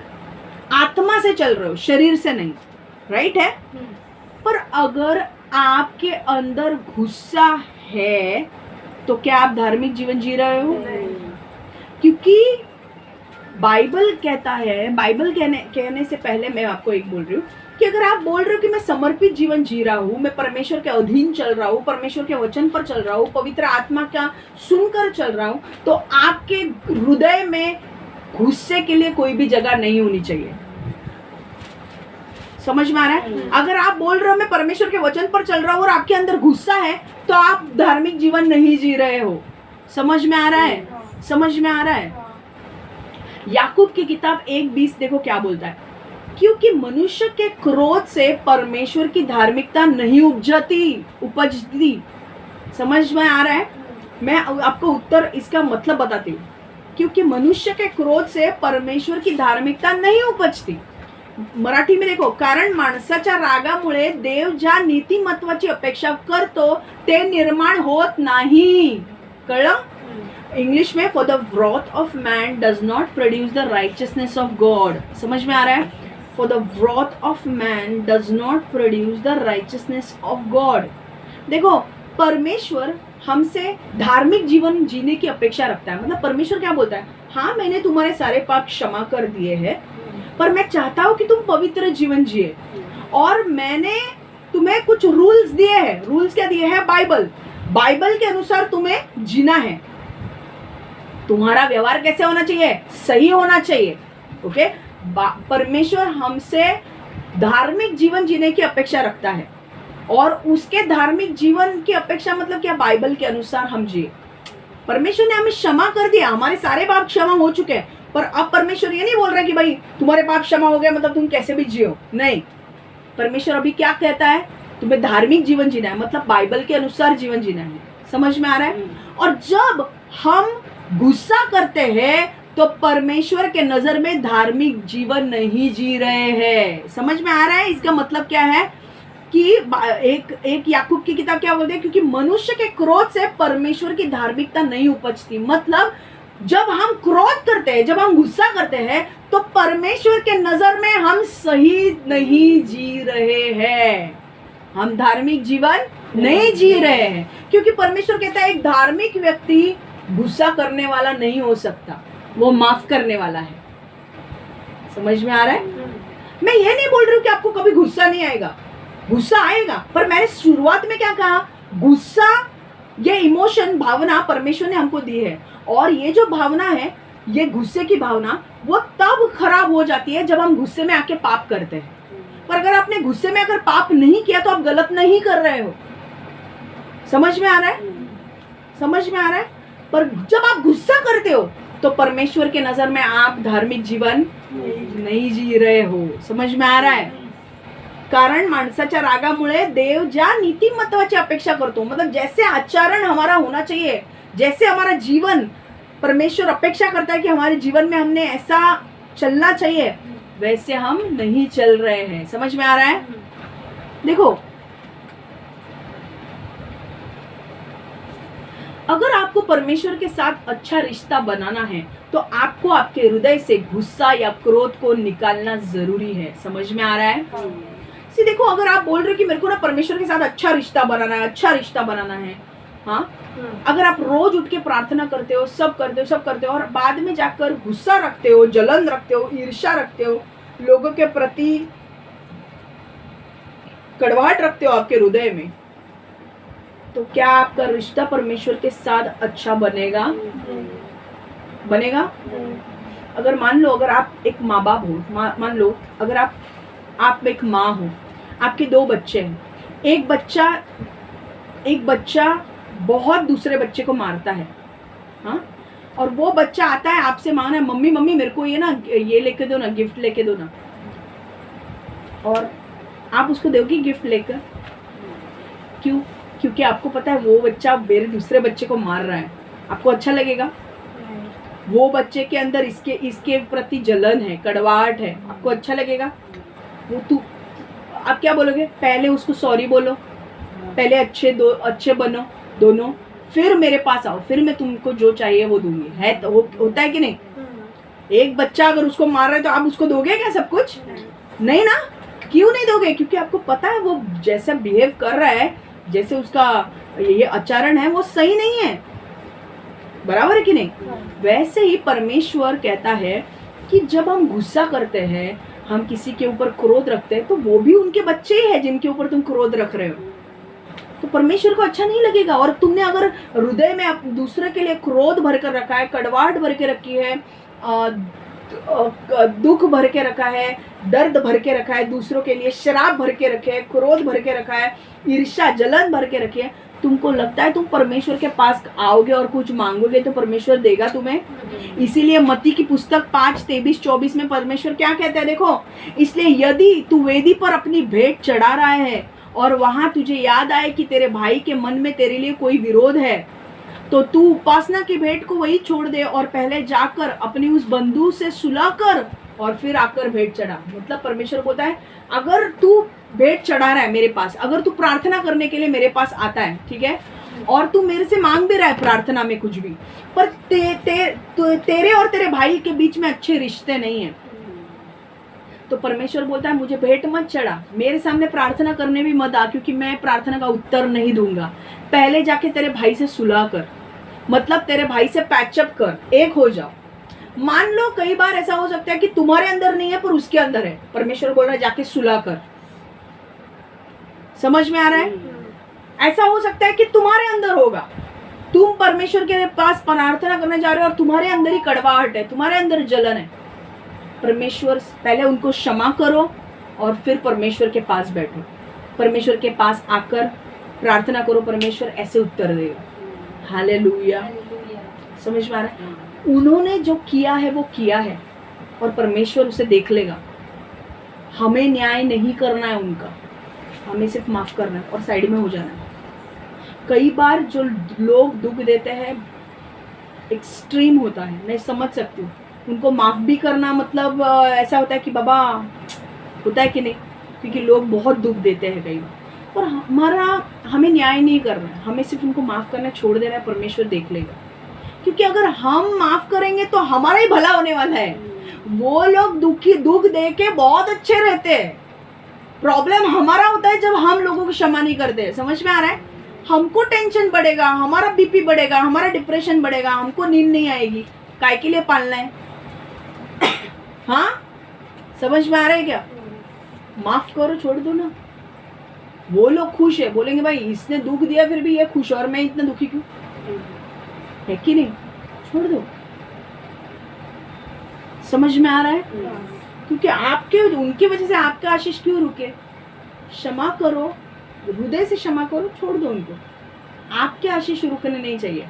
आत्मा से चल रहे हो, शरीर से नहीं। राइट है? पर अगर आपके अंदर गुस्सा है तो क्या आप धार्मिक जीवन जी रहे हो? क्योंकि बाइबल कहता है, बाइबल कहने से पहले मैं आपको एक बोल रही हूँ कि अगर आप बोल रहे हो कि मैं समर्पित जीवन जी रहा हूँ, मैं परमेश्वर के अधीन चल रहा हूँ, परमेश्वर के वचन पर चल रहा हूँ, पवित्र आत्मा का सुनकर चल रहा हूँ, तो आपके हृदय में गुस्से के लिए कोई भी जगह नहीं होनी चाहिए। समझ में आ रहा है? अगर आप बोल रहे हो मैं परमेश्वर के वचन पर चल रहा हूँ और आपके अंदर गुस्सा है, तो आप धार्मिक जीवन नहीं जी रहे हो। समझ में आ रहा है? समझ में आ रहा है? याकूब की किताब 1:20 देखो क्या बोलता है, क्योंकि मनुष्य के क्रोध से परमेश्वर की धार्मिकता नहीं उपजती। समझ में आ रहा है? मैं आपको उत्तर इसका मतलब बताती हूँ। क्योंकि मनुष्य के क्रोध से परमेश्वर की धार्मिकता नहीं उपजती। मराठी में देखो, कारण माणसाच्या रागामुळे देव ज्या नीतिमत्वाची अपेक्षा करतो ते निर्माण होत नाही। कळलं? इंग्लिश में for the wrath of man does not produce the righteousness of God. समझ में आ रहा है? For the wrath of man does not produce the righteousness of God. देखो, परमेश्वर हमसे धार्मिक जीवन जीने की अपेक्षा रखता है. मतलब परमेश्वर क्या बोलता है? हाँ, मैंने तुम्हारे सारे पाप क्षमा कर दिए हैं, पर मैं चाहता हूँ कि तुम पवित्र जीवन जिए, और मैंने तुम्हें कुछ रूल्स दिए हैं. रूल्स क्या दिए हैं? बाइबल के अनुसार तुम्हें जीना है. तुम्हारा व्यवहार कैसे होना चाहिए? सही होना चाहिए. ओके. परमेश्वर हमसे धार्मिक जीवन जीने की अपेक्षा रखता है, और उसके धार्मिक जीवन की अपेक्षा मतलब क्या? बाइबल के अनुसार हम जिए. परमेश्वर ने हमें क्षमा कर दिया, हमारे सारे पाप क्षमा हो चुके हैं, पर अब परमेश्वर ये नहीं बोल रहा कि भाई तुम्हारे पाप क्षमा हो गए मतलब तुम कैसे भी जियो. नहीं, परमेश्वर अभी क्या कहता है? तुम्हें धार्मिक जीवन जीना है, मतलब बाइबल के अनुसार जीवन जीना है. समझ में आ रहा है? और जब हम गुस्सा करते हैं तो परमेश्वर के नजर में धार्मिक जीवन नहीं जी रहे हैं. समझ में आ रहा है? इसका मतलब क्या है कि एक याकूब की किताब क्या बोलते हैं? क्योंकि मनुष्य के क्रोध से परमेश्वर की धार्मिकता नहीं उपजती. मतलब जब हम क्रोध करते हैं, जब हम गुस्सा करते हैं, तो परमेश्वर के नजर में हम सही नहीं जी रहे हैं, हम धार्मिक जीवन नहीं जी रहे हैं. क्योंकि परमेश्वर कहता है एक धार्मिक व्यक्ति गुस्सा करने वाला नहीं हो सकता, वो माफ करने वाला है. समझ में आ रहा है? मैं ये नहीं बोल रही हूँ कि आपको कभी गुस्सा नहीं आएगा, गुस्सा आएगा, पर मैंने शुरुआत में क्या कहा? गुस्सा, ये इमोशन, भावना परमेश्वर ने हमको दी है, और ये जो भावना है, ये गुस्से की भावना, वो तब खराब हो जाती है जब हम गुस्से में आके पाप करते हैं. पर अगर आपने गुस्से में अगर पाप नहीं किया तो आप गलत नहीं कर रहे हो. समझ में आ रहा है? समझ में आ रहा है? पर जब आप गुस्सा करते हो तो परमेश्वर के नजर में आप धार्मिक जीवन नहीं जी रहे हो. समझ में आ रहा है? कारण माणसाच्या रागामुळे देव ज्या नीतिमत्वाची अपेक्षा करतो, मतलब जैसे आचरण हमारा होना चाहिए, जैसे हमारा जीवन परमेश्वर अपेक्षा करता है कि हमारे जीवन में हमने ऐसा चलना चाहिए, वैसे हम नहीं चल रहे हैं. समझ में आ रहा है? देखो, अगर आपको परमेश्वर के साथ अच्छा रिश्ता बनाना है तो आपको आपके हृदय से गुस्सा या क्रोध को निकालना जरूरी है. समझ में आ रहा है? सी देखो, अगर आप बोल रहे हो कि मेरे को ना परमेश्वर के साथ अच्छा रिश्ता बनाना है, अच्छा रिश्ता बनाना है, हाँ, अगर आप रोज उठ के प्रार्थना करते हो, सब करते हो, और बाद में जाकर गुस्सा रखते हो, जलन रखते हो, ईर्ष्या रखते हो, लोगों के प्रति कड़वाहट रखते हो आपके हृदय में, तो क्या आपका रिश्ता परमेश्वर के साथ अच्छा बनेगा? बनेगा? अगर मान लो, अगर आप एक माँ बाप हो, मान लो अगर आप एक माँ हो, आपके 2 बच्चे हैं, एक बच्चा बहुत दूसरे बच्चे को मारता है, हाँ, और वो बच्चा आता है आपसे मांगना, मम्मी मेरे को ये लेके दो ना, गिफ्ट लेके दो ना, और आप उसको दोगे गिफ्ट लेकर? क्यों? क्योंकि आपको पता है वो बच्चा मेरे दूसरे बच्चे को मार रहा है. आपको अच्छा लगेगा? वो बच्चे के अंदर इसके प्रति जलन है, कड़वाहट है, आपको अच्छा लगेगा? वो आप क्या बोलोगे? पहले उसको सॉरी बोलो, पहले अच्छे बनो दोनों, फिर मेरे पास आओ, फिर मैं तुमको जो चाहिए वो दूंगी. है तो होता है कि नहीं? एक बच्चा अगर उसको मार रहा है तो आप उसको दोगे क्या सब कुछ? नहीं ना. क्यों नहीं दोगे? क्योंकि आपको पता है वो जैसा बिहेव कर रहा है, जैसे उसका ये आचरण है, वो सही नहीं है. बराबर है कि नहीं? वैसे ही परमेश्वर कहता है कि जब हम गुस्सा करते हैं, हम किसी के ऊपर क्रोध रखते हैं, तो वो भी उनके बच्चे ही है जिनके ऊपर तुम क्रोध रख रहे हो. तो परमेश्वर को अच्छा नहीं लगेगा. और तुमने अगर हृदय में दूसरे के लिए क्रोध भर कर रखा है, कड़वाहट भर के रखी है, दुख भर के रखा है, दर्द भर के रखा है, दूसरों के लिए शराब भर के रखे है, क्रोध भर के रखा है, ईर्ष्या जलन भर के रखी है, तुमको लगता है तुम परमेश्वर के पास आओगे और कुछ मांगोगे तो परमेश्वर देगा तुम्हें? इसीलिए मत्ती की पुस्तक 5:23-24 में परमेश्वर क्या कहता है देखो, इसलिए यदि तू वेदी पर अपनी भेंट चढ़ा रहा है और वहां तुझे याद आए कि तेरे भाई के मन में तेरे लिए कोई विरोध है, तो तू उपासना की भेंट को वही छोड़ दे और पहले जाकर अपनी उस बंधु से सुलह कर और फिर आकर भेंट चढ़ा. मतलब परमेश्वर बोलता है अगर तू भेंट चढ़ा रहा है मेरे पास, अगर तू प्रार्थना करने के लिए मेरे पास आता है, ठीक है, और तू मेरे से मांग भी रहा है प्रार्थना में कुछ भी, पर तेरे और तेरे भाई के बीच में अच्छे रिश्ते नहीं है, तो परमेश्वर बोलता है मुझे भेंट मत चढ़ा, मेरे सामने प्रार्थना करने भी मत आ, क्योंकि मैं प्रार्थना का उत्तर नहीं दूंगा। पहले जाके तेरे भाई से सुलह कर, मतलब तेरे भाई से पैचअप कर, एक हो जाओ। मान लो कई बार ऐसा हो सकता है कि तुम्हारे अंदर नहीं है पर उसके अंदर है, परमेश्वर बोल रहा है जाके सुलह कर। समझ में आ रहा है? ऐसा हो सकता है कि तुम्हारे अंदर होगा, तुम परमेश्वर के पास प्रार्थना करने जा रहे हो और तुम्हारे अंदर ही कड़वाहट है, तुम्हारे अंदर जलन है। परमेश्वर पहले उनको क्षमा करो और फिर परमेश्वर के पास बैठो, परमेश्वर के पास आकर प्रार्थना करो, परमेश्वर ऐसे उत्तर देगा। हालेलुया। समझ में आ रहा है? उन्होंने जो किया है वो किया है और परमेश्वर उसे देख लेगा। हमें न्याय नहीं करना है उनका, हमें सिर्फ माफ करना है और साइड में हो जाना है। कई बार जो लोग दुख देते हैं एक्सट्रीम होता है, मैं समझ सकती हूँ। उनको माफ भी करना मतलब ऐसा होता है कि बाबा, होता है कि नहीं, क्योंकि लोग बहुत दुख देते हैं कई बार, और हमें न्याय नहीं करना है, हमें सिर्फ उनको माफ करना छोड़ देना है, परमेश्वर देख लेगा। क्योंकि अगर हम माफ करेंगे तो हमारा ही भला होने वाला है। वो लोग दुख दे के बहुत अच्छे रहते हैं, प्रॉब्लम हमारा होता है जब हम लोगों को क्षमा नहीं करते। समझ में आ रहा है? हमको टेंशन बढ़ेगा, हमारा बीपी बढ़ेगा, हमारा डिप्रेशन बढ़ेगा, हमको नींद नहीं आएगी। काय के लिए पालना है? हाँ, समझ में आ रहा है क्या? माफ करो, छोड़ दो ना। वो लोग खुश है, बोलेंगे भाई इसने दुख दिया फिर भी ये खुश है और मैं इतना दुखी क्यों? है कि नहीं? छोड़ दो। समझ में आ रहा है? क्योंकि आपके उनकी वजह से आपका आशीष क्यों रुके? क्षमा करो, हृदय से क्षमा करो, छोड़ दो उनको। आपके आशीष रुकने नहीं चाहिए।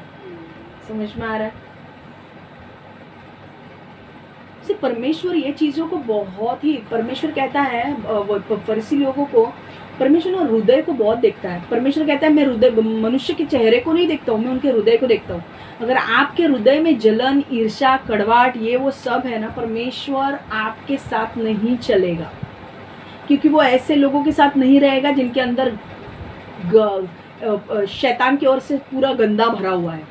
समझ में आ रहा है? परमेश्वर ये चीजों को बहुत ही, परमेश्वर कहता है फरीसी लोगों को, परमेश्वर ना हृदय को बहुत देखता है। परमेश्वर कहता है मैं हृदय, मनुष्य के चेहरे को नहीं देखता हूँ, मैं उनके हृदय को देखता हूँ। अगर आपके हृदय में जलन, ईर्ष्या, कड़वाहट, ये वो सब है ना, परमेश्वर आपके साथ नहीं चलेगा, क्योंकि वो ऐसे लोगों के साथ नहीं रहेगा जिनके अंदर शैतान की ओर से पूरा गंदा भरा हुआ है।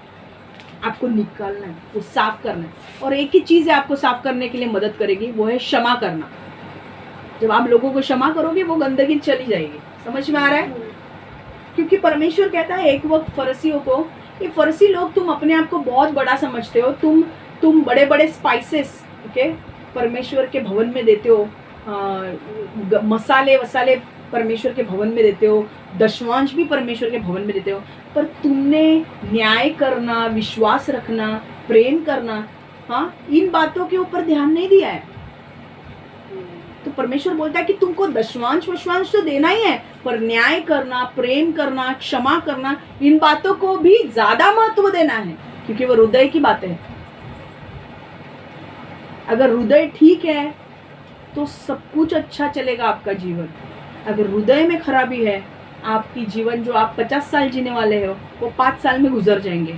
आपको निकालना है, वो साफ करना है, और एक ही चीज है आपको साफ करने के लिए मदद करेगी, वो है क्षमा करना। जब आप लोगों को क्षमा करोगे वो गंदगी चली जाएगी। समझ में आ रहा है? क्योंकि परमेश्वर कहता है एक वक्त फरीसियों को, ये फरीसी लोग, तुम अपने आप को बहुत बड़ा समझते हो, तुम बड़े बड़े स्पाइसेस, ओके, परमेश्वर के भवन में देते हो, मसाले वसाले परमेश्वर के भवन में देते हो, दशवांश भी परमेश्वर के भवन में देते हो, पर तुमने न्याय करना, विश्वास रखना, प्रेम करना, हाँ, इन बातों के ऊपर ध्यान नहीं दिया है। तो परमेश्वर बोलता है कि तुमको दशवांश वशवांश तो देना ही है, पर न्याय करना, प्रेम करना, क्षमा करना, इन बातों को भी ज्यादा महत्व देना है, क्योंकि वो हृदय की बातें हैं। अगर हृदय ठीक है तो सब कुछ अच्छा चलेगा आपका जीवन। अगर हृदय में खराबी है, आपकी जीवन जो आप 50 साल जीने वाले हो वो 5 साल में गुजर जाएंगे,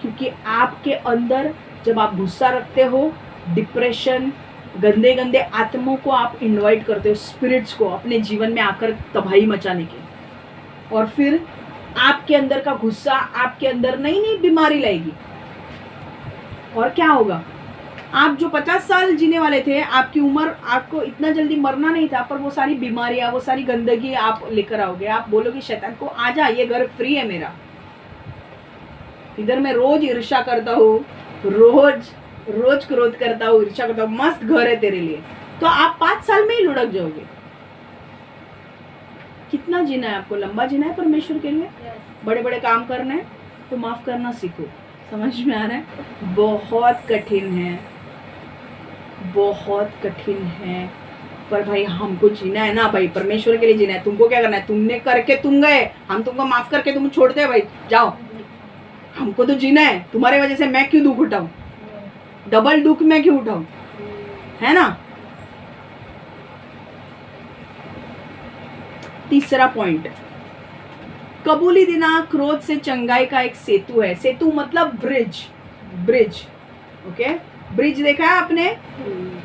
क्योंकि आपके अंदर जब आप गुस्सा रखते हो, डिप्रेशन, गंदे गंदे आत्माओं को आप इनवाइट करते हो, स्पिरिट्स को अपने जीवन में आकर तबाही मचाने के, और फिर आपके अंदर का गुस्सा आपके अंदर नई नई बीमारी लाएगी। और क्या होगा? आप जो 50 साल जीने वाले थे, आपकी उम्र, आपको इतना जल्दी मरना नहीं था, पर वो सारी बीमारियां, वो सारी गंदगी आप लेकर आओगे। आप बोलोगे शैतान को, आजा, ये घर फ्री है मेरा, इधर मैं रोज ईर्ष्या करता हूँ, रोज क्रोध करता हूँ, ईर्ष्या करता हूँ, मस्त घर है तेरे लिए, तो आप 5 साल में ही लुढ़क जाओगे। कितना जीना है आपको? लंबा जीना है परमेश्वर के लिए, बड़े बड़े काम करना है, तो माफ करना सीखो। समझ में आ रहा है? बहुत कठिन है, बहुत कठिन है, पर भाई हमको जीना है ना भाई, परमेश्वर के लिए जीना है। तुमको क्या करना है? तुमने करके तुम गए, हम तुमको माफ करके तुम छोड़ते हैं, भाई जाओ, हमको तो जीना है। तुम्हारे वजह से मैं क्यों दुख उठाऊं? डबल दुख मैं क्यों उठाऊं? है ना? तीसरा पॉइंट, कबूली देना क्रोध से चंगाई का एक सेतु है। सेतु मतलब ब्रिज, ओके। ब्रिज देखा है आपने?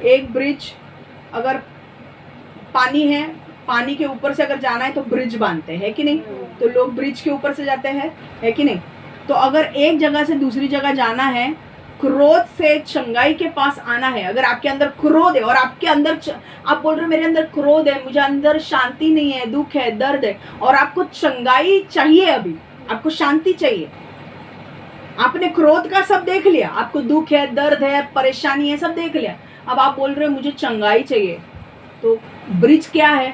एक ब्रिज, अगर पानी है पानी के ऊपर से अगर जाना है तो ब्रिज बांधते हैं कि नहीं, तो लोग ब्रिज के ऊपर से जाते हैं, है कि नहीं। तो अगर एक जगह से दूसरी जगह जाना है, क्रोध से चंगाई के पास आना है, अगर आपके अंदर क्रोध है और आपके अंदर आप बोल रहे हो मेरे अंदर क्रोध है, मुझे अंदर शांति नहीं है, दुख है, दर्द है, और आपको चंगाई चाहिए, अभी आपको शांति चाहिए, आपने क्रोध का सब देख लिया, आपको दुख है, दर्द है, परेशानी है, सब देख लिया, अब आप बोल रहे हो मुझे चंगाई चाहिए, तो ब्रिज क्या है,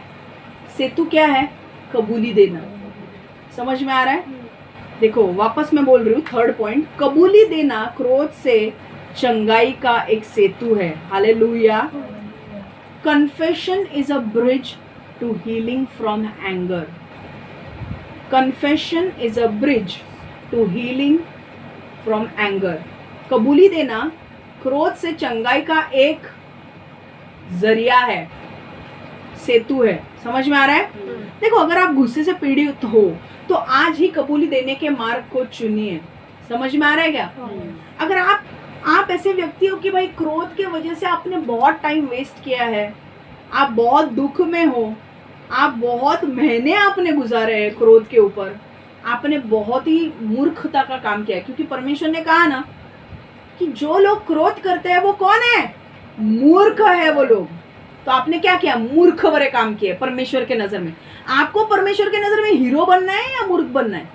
सेतु क्या है, कबूली देना। समझ में आ रहा है। देखो वापस मैं बोल रही हूँ, थर्ड पॉइंट, कबूली देना क्रोध से चंगाई का एक सेतु है। Hallelujah. Confession is a bridge to healing from anger. Confession is a bridge to healing from anger. कबूली देना क्रोध से चंगाई का एक जरिया है, सेतु है। समझ में आ रहा है। देखो अगर आप गुस्से से पीड़ित हो तो आज ही कबूली देने के मार्ग को चुनिए। समझ में आ रहा है क्या। अगर आप ऐसे व्यक्ति हो कि भाई क्रोध के वजह से आपने बहुत टाइम वेस्ट किया है, आप बहुत दुख में हो, आप बहुत महीने आपने गुजारे हैं क्रोध के ऊपर, आपने बहुत ही मूर्खता का काम किया है, क्योंकि परमेश्वर ने कहा ना कि जो लोग क्रोध करते हैं वो कौन है, मूर्ख है वो लोग। तो आपने क्या किया, मूर्ख भरे काम किए परमेश्वर के नजर में। आपको परमेश्वर के नजर में हीरो बनना है या मूर्ख बनना है,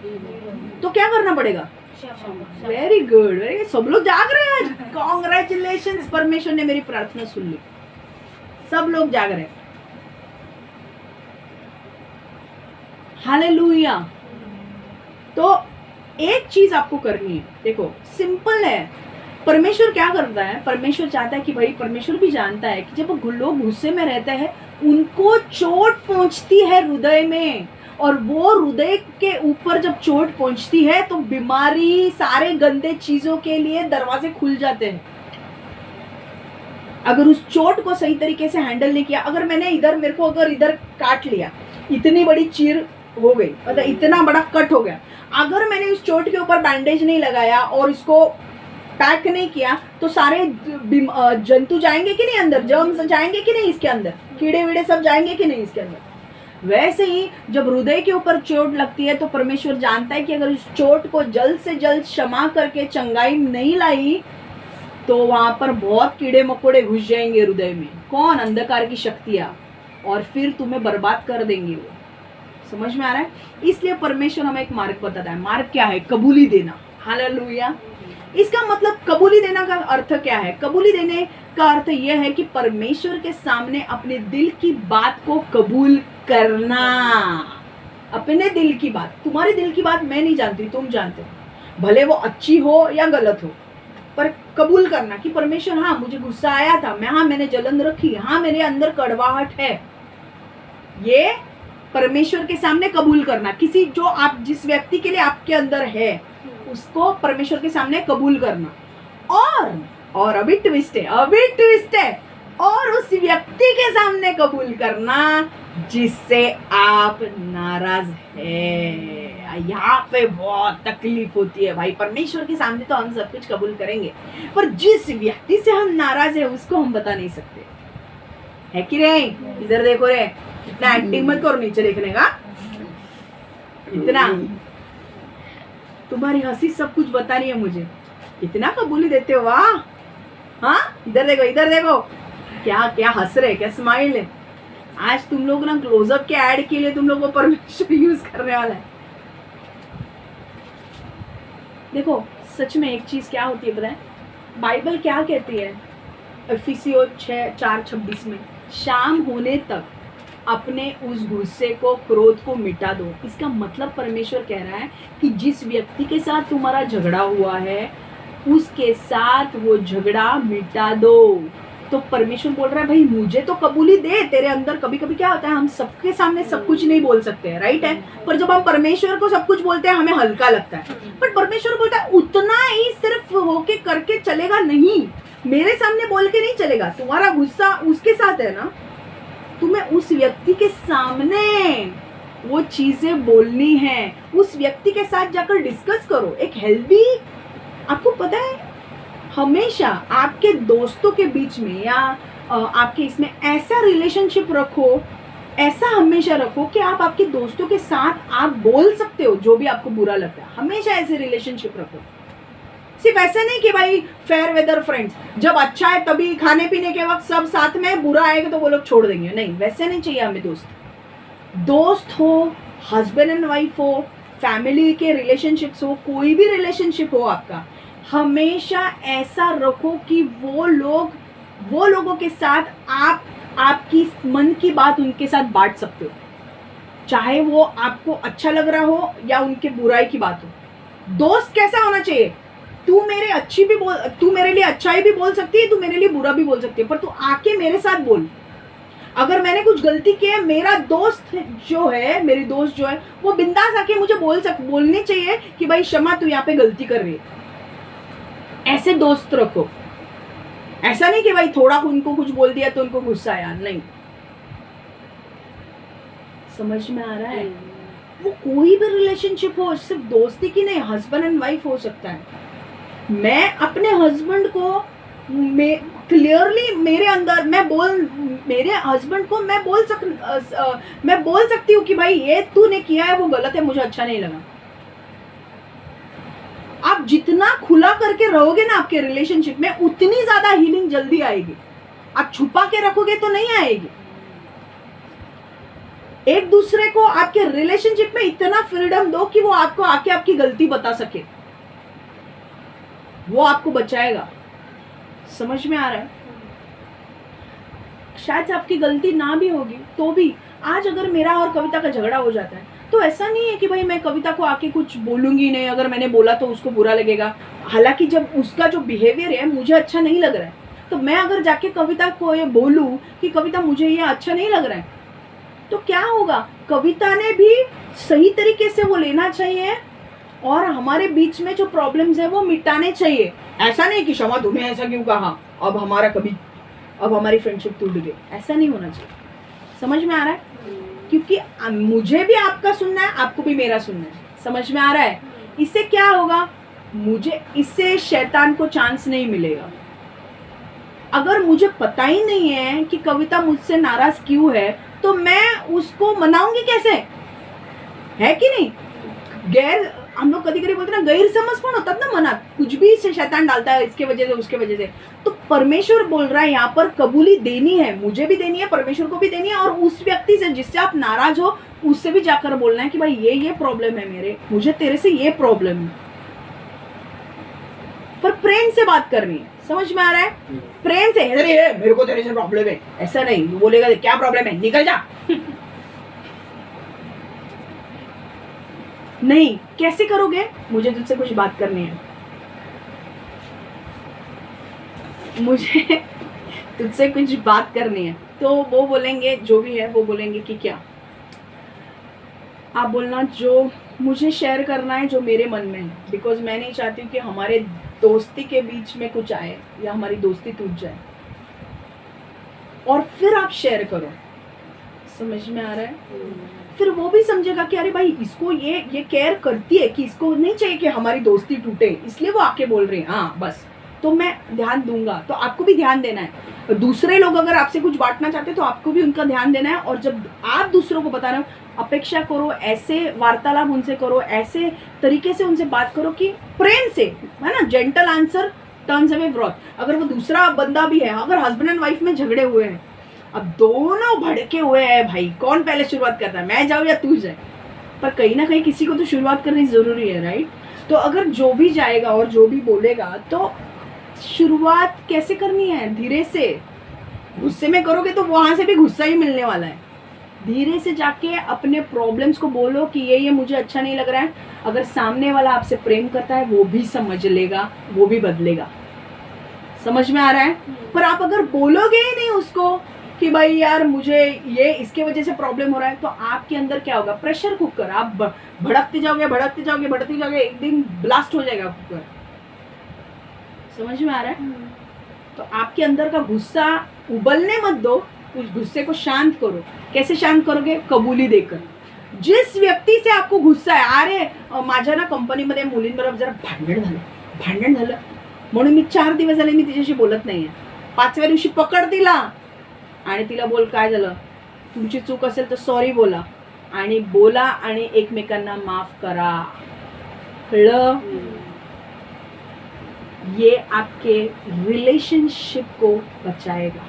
तो क्या करना पड़ेगा। वेरी गुड, वेरी, सब लोग जाग रहे हैं आज, कॉन्ग्रेचुलेशंस, परमेश्वर ने मेरी प्रार्थना सुन ली, सब लोग जाग रहे हैं। हालेलुया। तो एक चीज आपको करनी है, देखो सिंपल है। परमेश्वर क्या करता है, परमेश्वर चाहता है कि भाई, परमेश्वर भी जानता है कि जब लोग गुस्से में रहते हैं उनको चोट पहुंचती है हृदय में, और वो हृदय के ऊपर जब चोट पहुंचती है तो बीमारी, सारे गंदे चीजों के लिए दरवाजे खुल जाते हैं। अगर उस चोट को सही तरीके से हैंडल नहीं किया, अगर मैंने इधर, मेरे को अगर इधर काट लिया, इतनी बड़ी चीर हो गई, मतलब इतना बड़ा कट हो गया, अगर मैंने उस चोट के ऊपर बैंडेज नहीं लगाया और इसको पैक नहीं किया तो सारे जंतु जाएंगे कि नहीं अंदर, जर्म्स जाएंगे कि नहीं इसके अंदर, कीड़े वीड़े सब जाएंगे कि नहीं इसके अंदर। वैसे ही जब हृदय के ऊपर चोट लगती है तो परमेश्वर जानता है कि अगर उस चोट को जल्द से जल्द क्षमा करके चंगाई नहीं लाई तो वहां पर बहुत कीड़े मकोड़े घुस जाएंगे हृदय में, कौन, अंधकार की शक्तियां, और फिर तुम्हें बर्बाद कर देंगे वो। समझ में आ रहा है। इसलिए परमेश्वर हमें एक मार्ग बताता है। मार्ग क्या है, कबूली देना। हालेलुया। इसका मतलब कबूली देना का अर्थ क्या है, कबूली देने का अर्थ यह है कि परमेश्वर के सामने अपने दिल की बात को कबूल करना। अपने दिल की बात, तुम्हारे दिल की बात मैं नहीं जानती, तुम जानते हो, भले वो अच्छी हो या गलत हो, पर कबूल करना कि परमेश्वर, हाँ मुझे गुस्सा आया था, हाँ मैंने जलन रखी, हाँ मेरे अंदर कड़वाहट है, ये परमेश्वर के सामने कबूल करना। किसी जो आप जिस व्यक्ति के लिए आपके अंदर है उसको परमेश्वर के सामने कबूल करना। और अभी ट्विस्ट है, और उस व्यक्ति के सामने कबूल करना जिससे आप नाराज है। यहाँ पे बहुत तकलीफ होती है भाई। परमेश्वर के सामने तो हम सब कुछ कबूल करेंगे, पर जिस व्यक्ति से हम नाराज है उसको हम बता नहीं सकते, है कि नहीं। इधर देखो रे, इतना एक्टिंग मत करो नीचे देखने का, इतना तुम्हारी हंसी सब कुछ बता रही है मुझे, इतना कबूली देते हो। वाह, हाँ इधर देखो, क्या क्या हंस रहे, क्या स्माइल है। आज तुम लोग ना क्लोजअप के ऐड के लिए तुम लोग को परमेश्वर यूज करने वाला है। देखो सच में एक चीज क्या होती है पता है, बाइबल क्या कहती है, इफिसियों 6:4-26 में, शाम होने तक अपने उस गुस्से को, क्रोध को मिटा दो। इसका मतलब परमेश्वर कह रहा है कि जिस व्यक्ति के साथ तुम्हारा झगड़ा हुआ है उसके साथ वो झगड़ा मिटा दो। तो परमेश्वर बोल रहा है भाई मुझे तो कबूली दे तेरे अंदर। कभी कभी क्या होता है, हम सबके सामने सब कुछ नहीं बोल सकते हैं, राइट है, पर जब हम परमेश्वर को सब कुछ बोलते हैं हमें हल्का लगता है। पर परमेश्वर बोलता है उतना ही सिर्फ होके करके चलेगा नहीं, मेरे सामने बोल के नहीं चलेगा। तुम्हारा गुस्सा उसके साथ है ना, तुम्हें उस व्यक्ति के सामने वो चीजें बोलनी है, उस व्यक्ति के साथ जाकर डिस्कस करो। एक हेल्दी, आपको पता है हमेशा आपके दोस्तों के बीच में या आपके इसमें ऐसा रिलेशनशिप रखो ऐसा हमेशा रखो कि आप आपके दोस्तों के साथ आप बोल सकते हो जो भी आपको बुरा लगता है, हमेशा ऐसे रिलेशनशिप रखो। सिर्फ ऐसे नहीं कि भाई फेयर वेदर फ्रेंड्स, जब अच्छा है तभी खाने पीने के वक्त सब साथ में, बुरा आएगा तो वो लोग छोड़ देंगे, नहीं, वैसे नहीं चाहिए हमें दोस्त। दोस्त हो, हस्बैंड एंड वाइफ हो, फैमिली के रिलेशनशिप्स हो, कोई भी रिलेशनशिप हो आपका, हमेशा ऐसा रखो कि वो लोगों के साथ आप आपकी मन की बात उनके साथ बांट सकते हो, चाहे वो आपको अच्छा लग रहा हो या उनके बुराई की बात हो। दोस्त कैसा होना चाहिए, तू मेरे लिए अच्छाई भी बोल सकती है, तू मेरे लिए बुरा भी बोल सकती है, पर तू आके मेरे साथ बोल। अगर मैंने कुछ गलती की है, मेरी दोस्त जो है वो बिंदास आके मुझे बोलनी चाहिए कि भाई क्षमा, तू यहाँ पे गलती कर रही है। ऐसे दोस्त रखो। ऐसा नहीं कि भाई थोड़ा उनको कुछ बोल दिया तो उनको गुस्सा आया, नहीं। समझ में आ रहा है? वो कोई भी रिलेशनशिप हो, सिर्फ दोस्ती की नहीं, हस्बैंड एंड वाइफ हो सकता है। मैं अपने हस्बैंड को क्लियरली मेरे हस्बैंड को मैं बोल सकती हूँ कि भाई ये तूने किया है वो गलत है, मुझे अच्छा नहीं लगा। आप जितना खुला करके रहोगे ना आपके रिलेशनशिप में, उतनी ज्यादा हीलिंग जल्दी आएगी। आप छुपा के रखोगे तो नहीं आएगी। एक दूसरे को आपके रिलेशनशिप में इतना फ्रीडम दो कि वो आपको आके आपकी गलती बता सके, वो आपको बचाएगा। समझ में आ रहा है? शायद आपकी गलती ना भी होगी तो भी, आज अगर मेरा और कविता का झगड़ा हो जाता है तो ऐसा नहीं है कि भाई मैं कविता को आके कुछ बोलूंगी नहीं, अगर मैंने बोला तो उसको बुरा लगेगा। हालांकि जब उसका जो बिहेवियर है मुझे अच्छा नहीं लग रहा है, तो मैं अगर जाके कविता को ये बोलूं कि कविता मुझे ये अच्छा नहीं लग रहा है, तो क्या होगा, कविता ने भी सही तरीके से वो लेना चाहिए और हमारे बीच में जो प्रॉब्लम्स है वो मिटाने चाहिए। ऐसा नहीं कि क्षमा तूने ऐसा क्यों कहा, अब हमारी फ्रेंडशिप टूट गई, ऐसा नहीं होना चाहिए। समझ में आ रहा है? क्योंकि मुझे भी आपका सुनना है, आपको भी मेरा सुनना है। समझ में आ रहा है? इससे क्या होगा, इससे शैतान को चांस नहीं मिलेगा। अगर मुझे पता ही नहीं है कि कविता मुझसे नाराज क्यों है, तो मैं उसको मनाऊंगी कैसे, है कि नहीं? हम लोग कभी कभी बोलते ना, गैर समझ पण होतात ना मनात, कुछ भी से शैतान डालता है, इसके वजह से उसके वजह से। तो परमेश्वर बोल रहा है यहाँ पर, कबूली देनी है, मुझे भी देनी है, परमेश्वर को भी देनी है, और उस व्यक्ति से जिससे आप नाराज हो उससे भी जाकर बोलना है कि भाई ये प्रॉब्लम है मुझे तेरे से ये प्रॉब्लम है, पर प्रेम से बात करनी है। समझ में आ रहा है? प्रेम से, अरे मेरे को तेरे से प्रॉब्लम है, ऐसा नहीं। वो बोलेगा क्या प्रॉब्लम है, निकल जा। नहीं, कैसे करोगे, मुझे तुझसे कुछ बात करनी है, मुझे तुझसे कुछ बात करनी है। तो वो बोलेंगे, जो भी है वो बोलेंगे कि क्या, आप बोलना जो मुझे शेयर करना है, जो मेरे मन में है, बिकॉज मैं नहीं चाहती हूँ कि हमारे दोस्ती के बीच में कुछ आए या हमारी दोस्ती टूट जाए। और फिर आप शेयर करो। समझ में आ रहा है? फिर वो भी समझेगा कि अरे भाई इसको ये केयर करती है, कि इसको नहीं चाहिए कि हमारी दोस्ती टूटे, इसलिए वो आके बोल रही है, हाँ बस, तो मैं ध्यान दूंगा। तो आपको भी ध्यान देना है। दूसरे लोग अगर आपसे कुछ बांटना चाहते हैं तो आपको भी उनका ध्यान देना है। और जब आप दूसरों को बता रहे हो, अपेक्षा करो, ऐसे वार्तालाप उनसे करो, ऐसे तरीके से उनसे बात करो कि प्रेम से, है ना, जेंटल आंसर टर्न्स अवे व्रॉथ। अगर वो दूसरा बंदा भी है, अगर हस्बैंड एंड वाइफ में झगड़े हुए हैं, अब दोनों भड़के हुए हैं, भाई कौन पहले शुरुआत करता है, मैं जाऊँ या तू जाए, पर कहीं ना कहीं किसी को तो शुरुआत करनी जरूरी है, राइट? तो अगर जो भी जाएगा और जो भी बोलेगा, तो शुरुआत कैसे करनी है, धीरे से। गुस्से में करोगे तो वहां से भी गुस्सा ही मिलने वाला है। धीरे से जाके अपने प्रॉब्लम्स को बोलो कि ये मुझे अच्छा नहीं लग रहा है। अगर सामने वाला आपसे प्रेम करता है, वो भी समझ लेगा, वो भी बदलेगा। समझ में आ रहा है? पर आप अगर बोलोगे ही नहीं उसको कि भाई यार मुझे ये इसके वजह से प्रॉब्लम हो रहा है, तो आपके अंदर क्या होगा, प्रेशर कुकर, आप भड़कते जाओगे, एक दिन ब्लास्ट हो जाएगा कुकर। समझ में आ रहा है? तो आपके अंदर का गुस्सा उबलने मत दो, उस गुस्से को शांत करो। कैसे शांत करोगे? कबूली देकर। जिस व्यक्ति से आपको गुस्सा आहे, अरे माझ्या ना कंपनीमध्ये मुलींबरोबर जरा भांडण झालं म्हणून मी 4 दिवस झाले मी तिच्याशी बोलत नाहीये, 5व्या दिवशी पकड तिला आणि तिला बोल काय झालं, तुमची चूक असेल तर सॉरी बोला आणि एकमेकांना माफ करा. कळलं? ये आपके रिलेशनशिप को बचाएगा.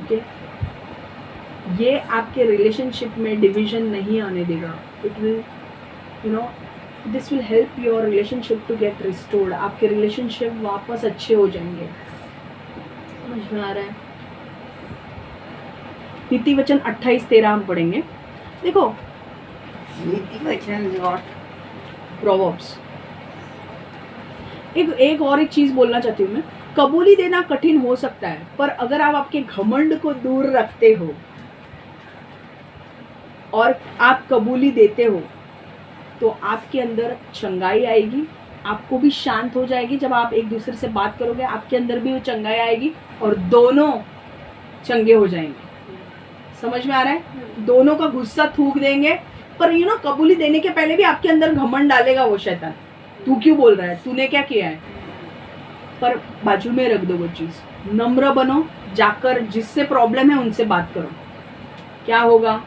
ओके, ये आपके रिलेशनशिप में डिवीजन नहीं आने देगा. It will this will help your relationship to get restored. आपके रिलेशनशिप वापस अच्छे हो जाएंगे. समझ में आ रहा है? नीति वचन 28-13 हम पढ़ेंगे. देखो, नीति वचन what? प्रोवर्ब्स. एक और एक चीज बोलना चाहती हूँ मैं. कबूली देना कठिन हो सकता है, पर अगर आप आपके घमंड को दूर रखते हो और आप कबूली देते हो तो आपके अंदर चंगाई आएगी. आपको भी शांत हो जाएगी. जब आप एक दूसरे से बात करोगे आपके अंदर भी वो चंगाई आएगी और दोनों चंगे हो जाएंगे. समझ में आ रहा है? दोनों का गुस्सा थूक देंगे. पर कबूली देने के पहले भी आपके अंदर घमंड डालेगा वो शैतान. तू क्यों बोल रहा है, तूने क्या किया है. पर बाजू में रख दो वो चीज. नम्र बनो. जाकर जिससे प्रॉब्लम है उनसे बात करो. क्या होगा?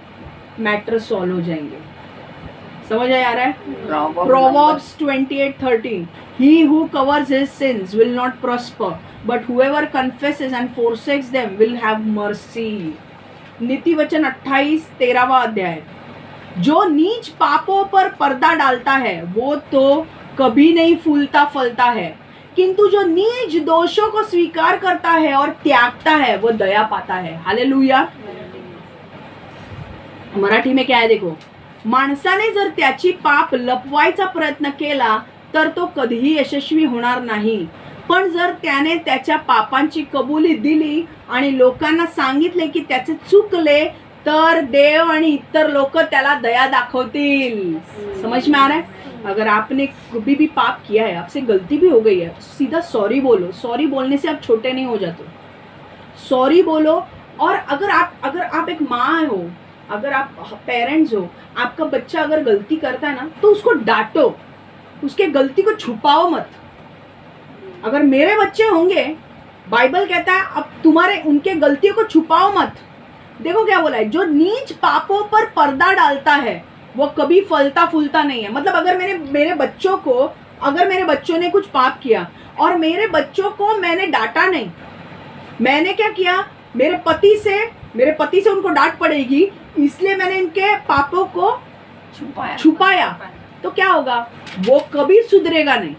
मैटर सॉल्व हो जाएंगे. समझ आ रहा है? Proverbs 28:13. He who covers his sins will not prosper, but whoever confesses and forsakes them will have mercy. नीति वचन 28-13वां अध्याय. जो नीच पापों पर पर्दा डालता है वो तो कभी नहीं फूलता फलता है, किंतु जो नीच दोषों को स्वीकार करता है और त्यागता है वो दया पाता है. हालेलुया. मराठी में क्या आहे देखो. माणसाने जर त्याची पाप लपवायचा प्रयत्न केला तर तो कधीही यशस्वी होणार नाही, पण जर त्याने त्याच्या पापांची कबुली दिली आणि लोकांना सांगितले की त्याचे चुकले तर देव आणि इतर लोक त्याला दया दाखवतील. समझ में आ रहा है? अगर आपने कभी भी पाप किया है, आपसे गलती भी हो गई है, सीधा सॉरी बोलो. सॉरी बोलने से आप छोटे नहीं हो जाते. सॉरी बोलो. और अगर आप एक माँ हो, अगर आप पेरेंट्स हो, आपका बच्चा अगर गलती करता है ना तो उसको डांटो. उसके गलती को छुपाओ मत. अगर मेरे बच्चे होंगे, बाइबल कहता है अब तुम्हारे उनके गलतियों को छुपाओ मत. देखो क्या बोला है, जो नीच पापों पर पर्दा डालता है वो कभी फलता फूलता नहीं है. मतलब अगर मेरे बच्चों ने कुछ पाप किया और मेरे बच्चों को मैंने डांटा नहीं, मैंने क्या किया, मेरे पति से उनको डांट पड़ेगी इसलिए मैंने इनके पापों को छुपाया, तो क्या होगा, वो कभी सुधरेगा नहीं.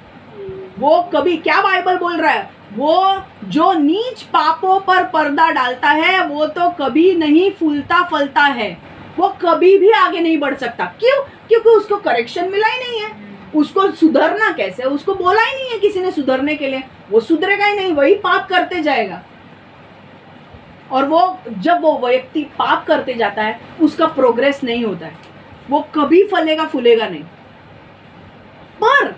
वो कभी, क्या बाइबल बोल रहा है, वो जो नीच पापों पर पर्दा डालता है वो तो कभी नहीं फूलता फलता है. वो कभी भी आगे नहीं बढ़ सकता. क्यों? क्योंकि उसको करेक्शन मिला ही नहीं है. उसको सुधरना कैसे, उसको बोला ही नहीं है किसी ने सुधरने के लिए. वो सुधरेगा ही नहीं, वही पाप करते जाएगा. और वो जब वो व्यक्ति पाप करते जाता है उसका प्रोग्रेस नहीं होता है. वो कभी फलेगा फूलेगा नहीं. पर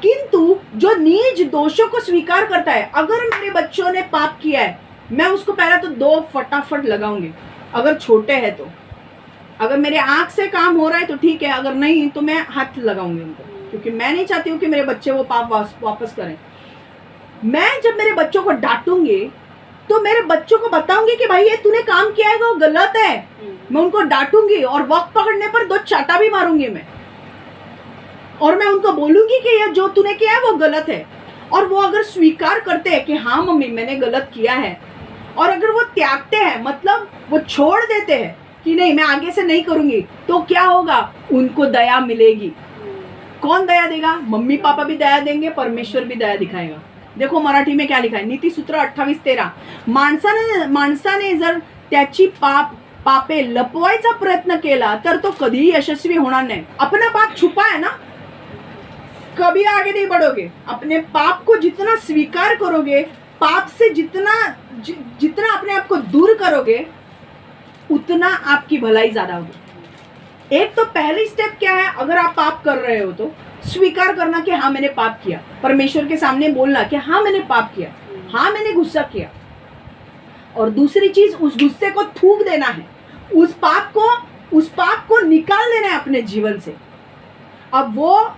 किंतु जो नीच दोषों को स्वीकार करता है, अगर मेरे बच्चों ने पाप किया है, मैं उसको पहले तो 2 फटाफट लगाऊंगी. अगर छोटे हैं तो, अगर मेरे आंख से काम हो रहा है तो ठीक है, अगर नहीं तो मैं हाथ लगाऊंगी उनको, क्योंकि मैं नहीं चाहती हूँ कि मेरे बच्चे वो पाप वापस करें. मैं जब मेरे बच्चों को डांटूंगी तो मेरे बच्चों को बताऊंगी कि भाई ये तूने काम किया है वो गलत है. मैं उनको डांटूंगी और वक्त पकड़ने पर 2 चाटा भी मारूंगी मैं. और मैं उनको बोलूंगी कि ये जो तूने किया है वो गलत है. और वो अगर स्वीकार करते हैं कि हाँ मम्मी मैंने गलत किया है, और अगर वो त्यागते हैं, मतलब वो छोड़ देते हैं कि नहीं मैं आगे से नहीं करूंगी, तो क्या होगा, उनको दया मिलेगी. कौन दया देगा? मम्मी पापा भी दया देंगे, परमेश्वर भी दया दिखाएगा. देखो मराठी में क्या लिखा है, नीति सूत्र 28-13. माणसाने जर त्याची पापे लपवायचा प्रयत्न केला तर तो कधीही यशस्वी होणार नाही. अपना पाप छुपा है ना, कभी आगे नहीं बढ़ोगे. अपने पाप को जितना स्वीकार करोगे, पाप से जितना अपने आप को दूर करोगे, उतना आपकी भलाई ज्यादा होगी. एक तो पहली स्टेप क्या है, अगर आप पाप कर रहे हो तो स्वीकार करना कि हाँ मैंने पाप किया. परमेश्वर के सामने बोलना कि हाँ मैंने पाप किया, हाँ मैंने गुस्सा किया. और दूसरी चीज, उस गुस्से को थूक देना है. उस पाप को निकाल देना है अपने जीवन से. अब वो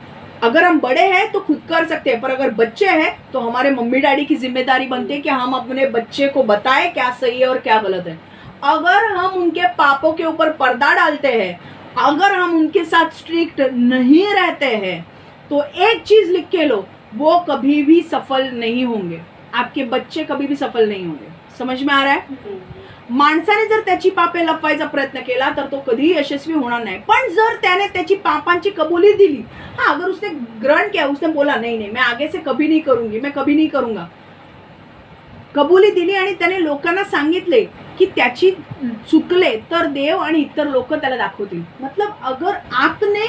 अगर हम बड़े हैं तो खुद कर सकते हैं, पर अगर बच्चे हैं तो हमारे मम्मी डैडी की जिम्मेदारी बनती है कि हम अपने बच्चे को बताएं क्या सही है और क्या गलत है. अगर हम उनके पापों के ऊपर पर्दा डालते हैं, अगर हम उनके साथ स्ट्रिक्ट नहीं रहते हैं, तो एक चीज लिख के लो, वो कभी भी सफल नहीं होंगे, आपके बच्चे कभी भी सफल नहीं होंगे. समझ में आ रहा है? माणसाने जर त्याची पापे लपवायचा प्रयत्न केला तर तो कधीही यशस्वी होणार नाही. पण जर त्याने त्याची पापांची कबुली दिली, हाँ, अगर उसने ग्रहण किया, उसने बोला नहीं नहीं मैं आगे से कभी नहीं करूंगी, मैं कभी नहीं करूंगा, कबुली दिली आणि त्याने लोकांना सांगितले की त्याची चुकले, तर देव आणि इतर लोक त्याला दाखवतील. मतलब अगर आपने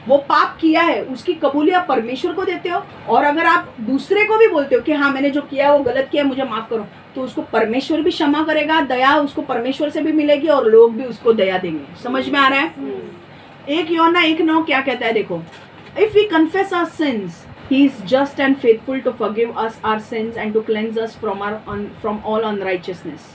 वो पाप किया है, उसकी कबूली आप परमेश्वर को देते हो, और अगर आप दूसरे को भी बोलते हो कि हाँ मैंने जो किया वो गलत किया, मुझे माफ करो, तो उसको परमेश्वर भी क्षमा करेगा, दया उसको परमेश्वर से भी मिलेगी और लोग भी उसको दया देंगे. समझ में आ रहा है? 1 यूहन्ना 1:9 क्या कहता है? देखो, if we confess our sins, he is just and faithful to forgive us our sins and to cleanse us from all unrighteousness.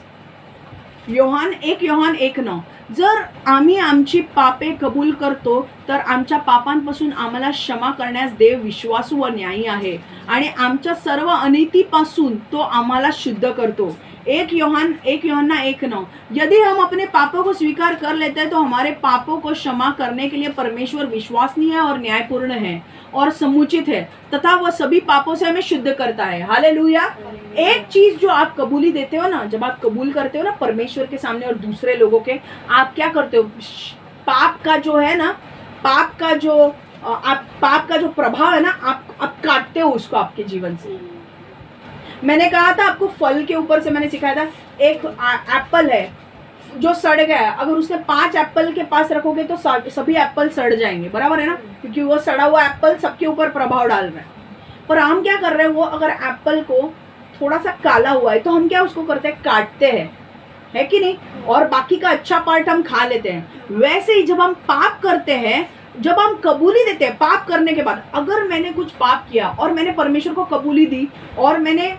1 Yohan 1:9. जर आम्ही आमची पापे कबूल करतो तर आमच्या पापांपासून आम्हाला क्षमा करण्यास देव विश्वासू व न्यायी आहे आणि आमच्या सर्व अनितीपासून तो आम्हाला शुद्ध करतो. 1 यूहन्ना 1:9. यदि हम अपने पापों को स्वीकार कर लेते हैं तो हमारे पापों को क्षमा करने के लिए परमेश्वर विश्वसनीय और न्यायपूर्ण है और समुचित है तथा वह सभी पापों से हमें शुद्ध करता है. हालेलुया. एक चीज जो आप कबूली देते हो ना, जब आप कबूल करते हो ना परमेश्वर के सामने और दूसरे लोगों के, आप क्या करते हो? पाप का जो है ना, पाप का जो प्रभाव है ना, आप काटते हो उसको आपके जीवन से. मैंने कहा था आपको फल के ऊपर से, मैंने सिखाया था, एक एप्पल है जो सड़ गया है, अगर उसने 5 एप्पल के पास रखोगे तो सभी एप्पल सड़ जाएंगे, बराबर है ना, क्योंकि वो सड़ा हुआ एप्पल सबके ऊपर प्रभाव डाल रहा है. पर हम क्या कर रहे हैं, वो अगर एप्पल को थोड़ा सा काला हुआ है तो हम क्या उसको करते हैं? काटते हैं, है कि नहीं, और बाकी का अच्छा पार्ट हम खा लेते हैं. वैसे ही जब हम पाप करते हैं, जब हम कबूली देते हैं पाप करने के बाद, अगर मैंने कुछ पाप किया और मैंने परमेश्वर को कबूली दी और मैंने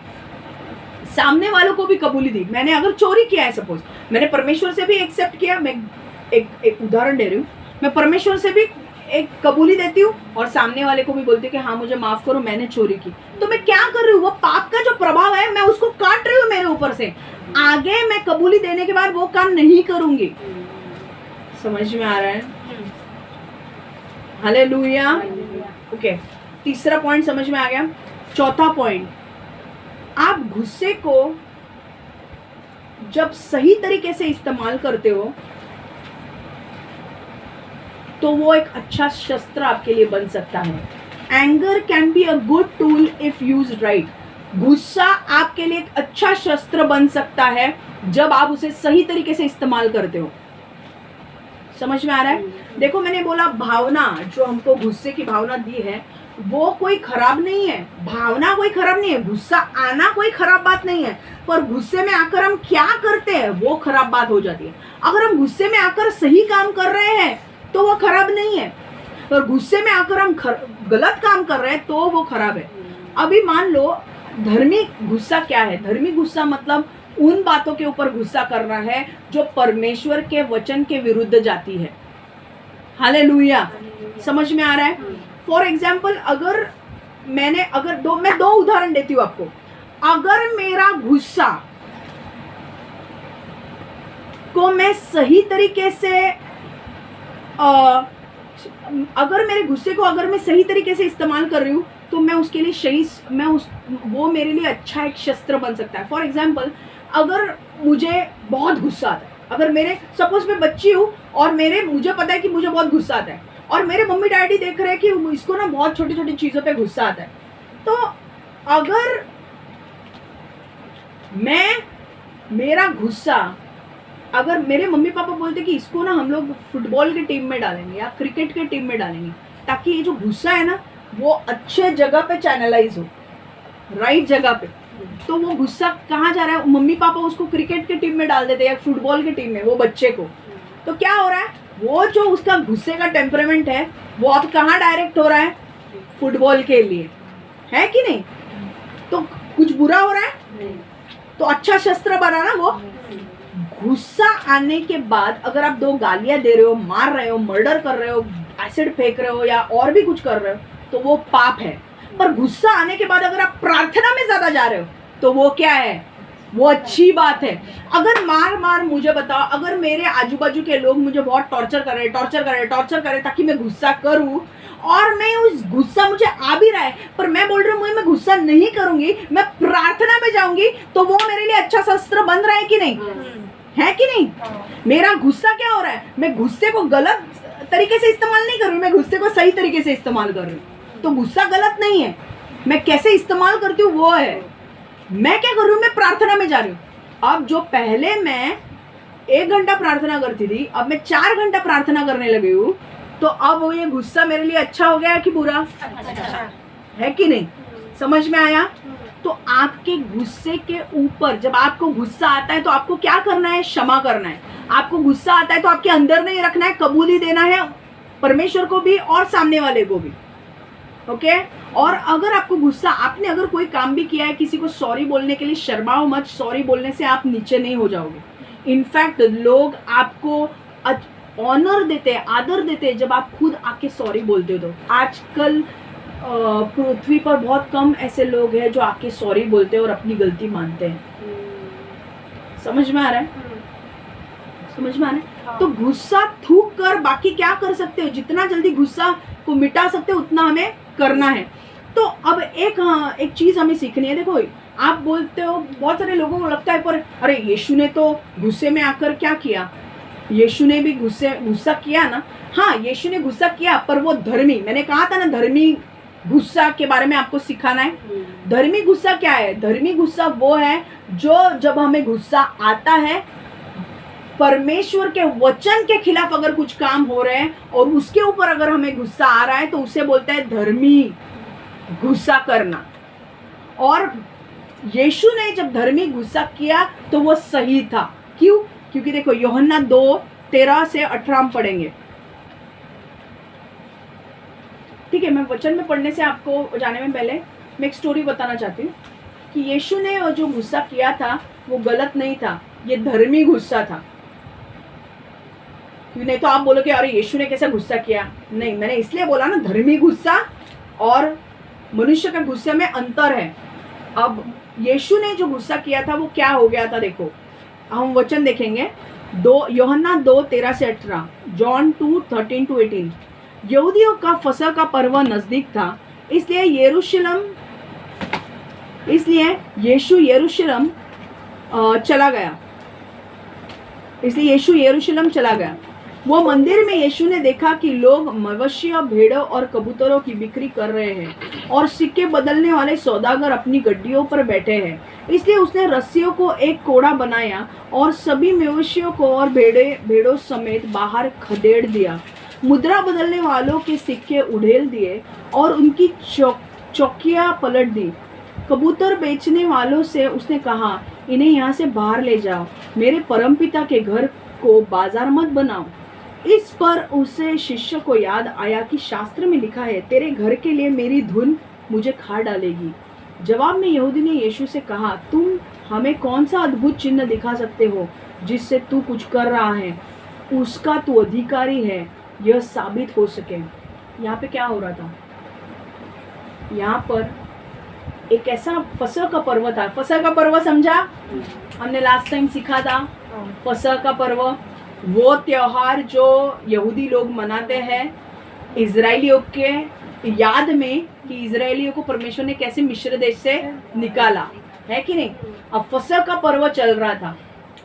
सामने वालों को भी कबूली दी, मैंने अगर चोरी किया है, सपोज मैंने परमेश्वर से भी एक्सेप्ट किया, मैं एक उदाहरण दे रही हूँ, मैं परमेश्वर से भी एक कबूली देती हूँ और सामने वाले को भी बोलती हूँ कि हाँ मुझे माफ करो मैंने चोरी की, तो मैं क्या कर रही हूँ? वो पाप का जो प्रभाव है मैं उसको काट रही हूँ मेरे ऊपर से. आगे मैं कबूली देने के बाद वो काम नहीं करूंगी. समझ में आ रहा है? हालेलुया. ओके, तीसरा पॉइंट समझ में आ गया. चौथा पॉइंट, आप गुस्से को जब सही तरीके से इस्तेमाल करते हो तो वो एक अच्छा शस्त्र आपके लिए बन सकता है. Anger can be a good tool if used right. गुस्सा आपके लिए एक अच्छा शस्त्र बन सकता है जब आप उसे सही तरीके से इस्तेमाल करते हो. समझ में आ रहा है? देखो, मैंने बोला भावना, जो हमको गुस्से की भावना दी है वो कोई खराब नहीं है, भावना कोई खराब नहीं है, गुस्सा आना कोई खराब बात नहीं है, पर गुस्से में आकर हम क्या करते हैं वो खराब बात हो जाती है. अगर हम गुस्से में आकर सही काम कर रहे हैं तो वो खराब नहीं है, पर गुस्से में आकर हम गलत काम कर रहे हैं तो वो खराब है. अभी मान लो धर्मी गुस्सा क्या है? धर्मी गुस्सा मतलब उन बातों के ऊपर गुस्सा करना है जो परमेश्वर के वचन के विरुद्ध जाती है. हालेलुया. समझ में आ रहा है? फॉर एग्जाम्पल, अगर मैं दो उदाहरण देती हूँ आपको. अगर मेरा गुस्सा को मैं सही तरीके से अगर मेरे गुस्से को अगर मैं सही तरीके से इस्तेमाल कर रही हूँ तो मैं उसके लिए वो मेरे लिए अच्छा एक शस्त्र बन सकता है. फॉर एग्जाम्पल, अगर मुझे बहुत गुस्सा आता है, अगर मेरे सपोज मैं बच्ची हूँ और मुझे पता है कि मुझे बहुत गुस्सा आता है और मेरे मम्मी डैडी देख रहे हैं कि इसको ना बहुत छोटी छोटी चीज़ों पे गुस्सा आता है, तो अगर मेरा गुस्सा, अगर मेरे मम्मी पापा बोलते कि इसको ना हम लोग फुटबॉल की टीम में डालेंगे या क्रिकेट की टीम में डालेंगे ताकि ये जो गुस्सा है ना वो अच्छे जगह पे चैनलाइज हो, राइट जगह पे, तो वो गुस्सा कहाँ जा रहा है? मम्मी पापा उसको क्रिकेट की टीम में डाल देते हैं या फुटबॉल की टीम में, वो बच्चे को, तो क्या हो रहा है? वो जो उसका गुस्से का टेम्परामेंट है वो अब कहाँ डायरेक्ट हो रहा है? फुटबॉल के लिए, है कि नहीं? तो कुछ बुरा हो रहा है? तो अच्छा शस्त्र बना ना वो. गुस्सा आने के बाद अगर आप 2 गालियां दे रहे हो, मार रहे हो, मर्डर कर रहे हो, एसिड फेंक रहे हो या और भी कुछ कर रहे हो तो वो पाप है. पर गुस्सा आने के बाद अगर आप प्रार्थना में ज्यादा जा रहे हो तो वो क्या है? वो अच्छी बात है। अगर मार मुझे बताओ, अगर मेरे आजू बाजू के लोग मुझे बहुत टॉर्चर करे ताकि मैं गुस्सा करूं, और मैं उस गुस्सा मुझे आ भी रहा है पर मैं बोल रही हूँ मैं गुस्सा नहीं करूंगी, मैं प्रार्थना में जाऊंगी, तो वो मेरे लिए अच्छा शस्त्र बन रहा है कि नहीं? है कि नहीं? मेरा गुस्सा क्या हो रहा है, मैं गुस्से को गलत तरीके से इस्तेमाल नहीं कर रही हूँ, मैं गुस्से को सही तरीके से इस्तेमाल कर रही हूँ। तो गुस्सा गलत नहीं है, मैं कैसे इस्तेमाल करती हूँ वो है। मैं क्या कर रही हूँ, मैं प्रार्थना में जा रही हूँ। अब जो पहले मैं 1 घंटा प्रार्थना करती थी, अब मैं 4 घंटा प्रार्थना करने लगी हूँ, तो अब ये गुस्सा मेरे लिए अच्छा हो गया कि बुरा? अच्छा। है कि नहीं? समझ में आया? तो आपके गुस्से के ऊपर, जब आपको गुस्सा आता है तो आपको क्या करना है? क्षमा करना है। आपको गुस्सा आता है तो आपके अंदर नहीं रखना है, कबूली देना है परमेश्वर को भी और सामने वाले को भी। ओके? और अगर आपको गुस्सा, आपने अगर कोई काम भी किया है, किसी को सॉरी बोलने के लिए शर्माओ मत। सॉरी बोलने से आप नीचे नहीं हो जाओगे। इनफैक्ट लोग आपको ऑनर देते हैं, आदर देते हैं जब आप खुद आके सॉरी बोलते हो। तो आजकल पृथ्वी पर बहुत कम ऐसे लोग हैं जो आके सॉरी बोलते हैं और अपनी गलती मानते हैं। समझ में आ रहा है? समझ में आ रहा है? तो गुस्सा थूक कर बाकी क्या कर सकते हो, जितना जल्दी गुस्सा को मिटा सकते हो उतना हमें करना है। तो अब एक चीज हमें सीखनी है। देखो, आप बोलते हो, बहुत सारे लोगों को लगता है पर अरे यीशु ने तो गुस्से में आकर क्या किया? यीशु ने भी गुस्सा किया ना। हाँ, यीशु ने गुस्सा किया, पर वो धर्मी, मैंने कहा था ना धर्मी गुस्सा के बारे में आपको सिखाना है। धर्मी गुस्सा क्या है? धर्मी गुस्सा वो है जो जब हमें गुस्सा आता है, परमेश्वर के वचन के खिलाफ अगर कुछ काम हो रहे हैं और उसके ऊपर अगर हमें गुस्सा आ रहा है तो उसे बोलता है धर्मी गुस्सा करना। और यीशु ने जब धर्मी गुस्सा किया तो वो सही था। क्यों? क्योंकि देखो, यूहन्ना 2:13 से 18 हम पढ़ेंगे। ठीक है, मैं वचन में पढ़ने से आपको जाने में पहले मैं एक स्टोरी बताना चाहती हूँ कि यीशु ने जो गुस्सा किया था वो गलत नहीं था, ये धर्मी गुस्सा था। नहीं तो आप बोलोगे अरे यीशु ने कैसे गुस्सा किया? नहीं, मैंने इसलिए बोला ना, धर्मी गुस्सा और मनुष्य के गुस्से में अंतर है। अब यीशु ने जो गुस्सा किया था वो क्या हो गया था? देखो, हम वचन देखेंगे। यूहन्ना 2:13 से 18, जॉन 2:13-18। यहूदियों का फसह का पर्व नजदीक था, इसलिए यीशु यरूशलेम चला गया। वो मंदिर में यीशु ने देखा कि लोग मवेशियों, भेड़ों और कबूतरों की बिक्री कर रहे हैं और सिक्के बदलने वाले सौदागर अपनी गड्डियों पर बैठे हैं। इसलिए उसने रस्सियों को एक कोड़ा बनाया और सभी मवेशियों को और भेड़ों समेत बाहर खदेड़ दिया। मुद्रा बदलने वालों के सिक्के उड़ेल दिए और उनकी चौकियां पलट दी। कबूतर बेचने वालों से उसने कहा, इन्हें यहाँ से बाहर ले जाओ, मेरे परमपिता के घर को बाजार मत बनाओ। इस पर उसे शिष्य को याद आया कि शास्त्र में लिखा है, तेरे घर के लिए मेरी धुन मुझे खा डालेगी। जवाब में यहूदी ने यीशु से कहा, तुम हमें कौन सा अद्भुत चिन्ह दिखा सकते हो जिससे तू कुछ कर रहा है? उसका तू अधिकारी है, यह साबित हो सके। यहाँ पे क्या हो रहा था? यहाँ पर एक ऐसा फसह का पर्व था। फसह का पर्व समझा? हमने लास्ट टाइम सीखा था। फसह का पर्व वो त्योहार जो यहूदी लोग मनाते हैं इजरायलियों के याद में कि इजरायलियों को परमेश्वर ने कैसे मिस्र देश से निकाला, है कि नहीं? अब फसह का पर्व चल रहा था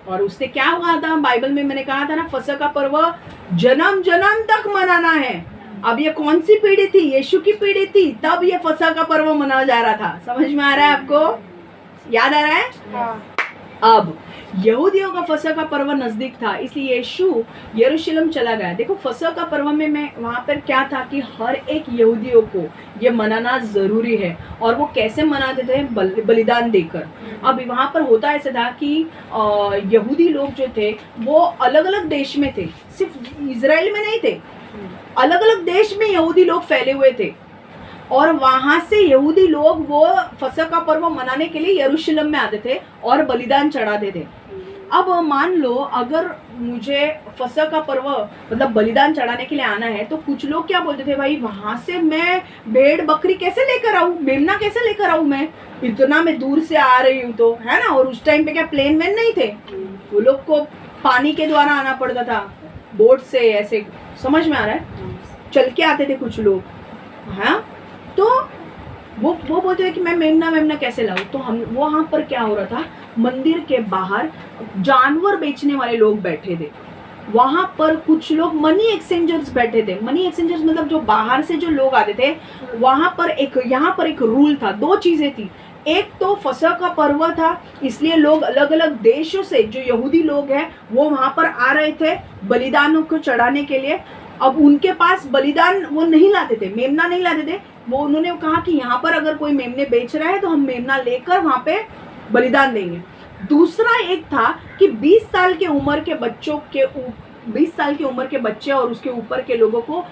और उससे क्या हुआ था? बाइबल में मैंने कहा था ना, फसह का पर्व जन्म जन्म तक मनाना है। अब ये कौन सी पीढ़ी थी? यीशु की पीढ़ी थी, तब ये फसह का पर्व मनाया जा रहा था। समझ में आ रहा है आपको? याद आ रहा है? हाँ। अब यहूदियों का फसह का पर्व नजदीक था, इसलिए यीशु यरूशलेम चला गया। देखो, फसह का पर्व में मैं वहां पर क्या था कि हर एक यहूदियों को ये मनाना जरूरी है। और वो कैसे मनाते थे? बलिदान देकर। अब वहां पर होता ऐसा था कि यहूदी लोग जो थे वो अलग अलग देश में थे, सिर्फ इजराइल में नहीं थे, अलग अलग देश में यहूदी लोग फैले हुए थे। और वहां से यहूदी लोग वो फसह का पर्व मनाने के लिए यरूशलेम में आते थे और बलिदान चढ़ाते थे। अब मान लो अगर मुझे फसह का पर्व मतलब बलिदान चढ़ाने के लिए आना है, तो कुछ लोग क्या बोलते थे, भाई वहां से मैं भेड़ बकरी कैसे लेकर आऊं, मेमना कैसे लेकर आऊं, मैं इतना मैं दूर से आ रही हूँ तो, है ना। और उस टाइम पे क्या प्लेन वैन नहीं थे, वो लोग को पानी के द्वारा आना पड़ता था, बोट से, ऐसे समझ में आ रहा है, चल के आते थे कुछ लोग, हाँ। तो वो बोलते थे कि मैं मेमना कैसे लाऊं। तो हम वहां पर क्या हो रहा था, मंदिर के बाहर जानवर बेचने वाले लोग बैठे थे, वहां पर कुछ लोग मनी एक्सचेंजर्स बैठे थे। मनी एक्सचेंजर्स मतलब जो बाहर से जो लोग आते थे, वहां पर यहाँ पर एक रूल था, दो चीजें थी। एक तो फसह का पर्व था, इसलिए लोग अलग अलग देशों से, जो यहूदी लोग हैं वो वहां पर आ रहे थे बलिदानों को चढ़ाने के लिए। अब उनके पास बलिदान वो नहीं लाते थे, मेमना नहीं लाते थे, वो उन्होंने कहा कि यहाँ पर अगर कोई मेमने बेच रहा है तो हम मेमना लेकर वहां पे बलिदान देंगे। दूसरा एक था कि 20 साल के उम्र के बच्चों के 20 साल की उम्र के बच्चे और उसके ऊपर के लोगों को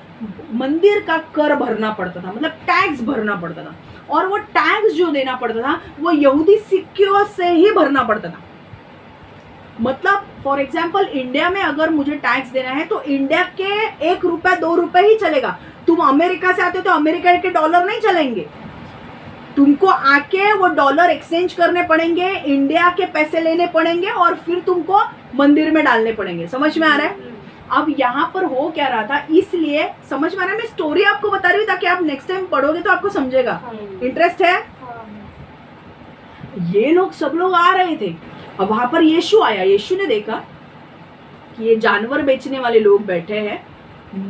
मंदिर का कर भरना पड़ता था, मतलब टैक्स भरना पड़ता था। और वो टैक्स जो देना पड़ता था वो यहूदी सिक्कों से ही भरना पड़ता था। मतलब फॉर एग्जाम्पल इंडिया में अगर मुझे टैक्स देना है तो इंडिया के 1 रुपया 2 रुपए ही चलेगा। तुम अमेरिका से आते हो तो अमेरिका के डॉलर नहीं चलेंगे, तुमको आके वो डॉलर एक्सचेंज करने पड़ेंगे, इंडिया के पैसे लेने पड़ेंगे और फिर तुमको मंदिर में डालने पड़ेंगे। समझ में आ रहा है। अब यहाँ पर हो क्या रहा था, इसलिए समझ में आ रहा है, मैं स्टोरी आपको बता रही हूँ ताकि आप नेक्स्ट टाइम पढ़ोगे तो आपको समझेगा। इंटरेस्ट है। ये लोग सब लोग आ रहे थे। अब वहां पर यीशु आया, यीशु ने देखा कि ये जानवर बेचने वाले लोग बैठे हैं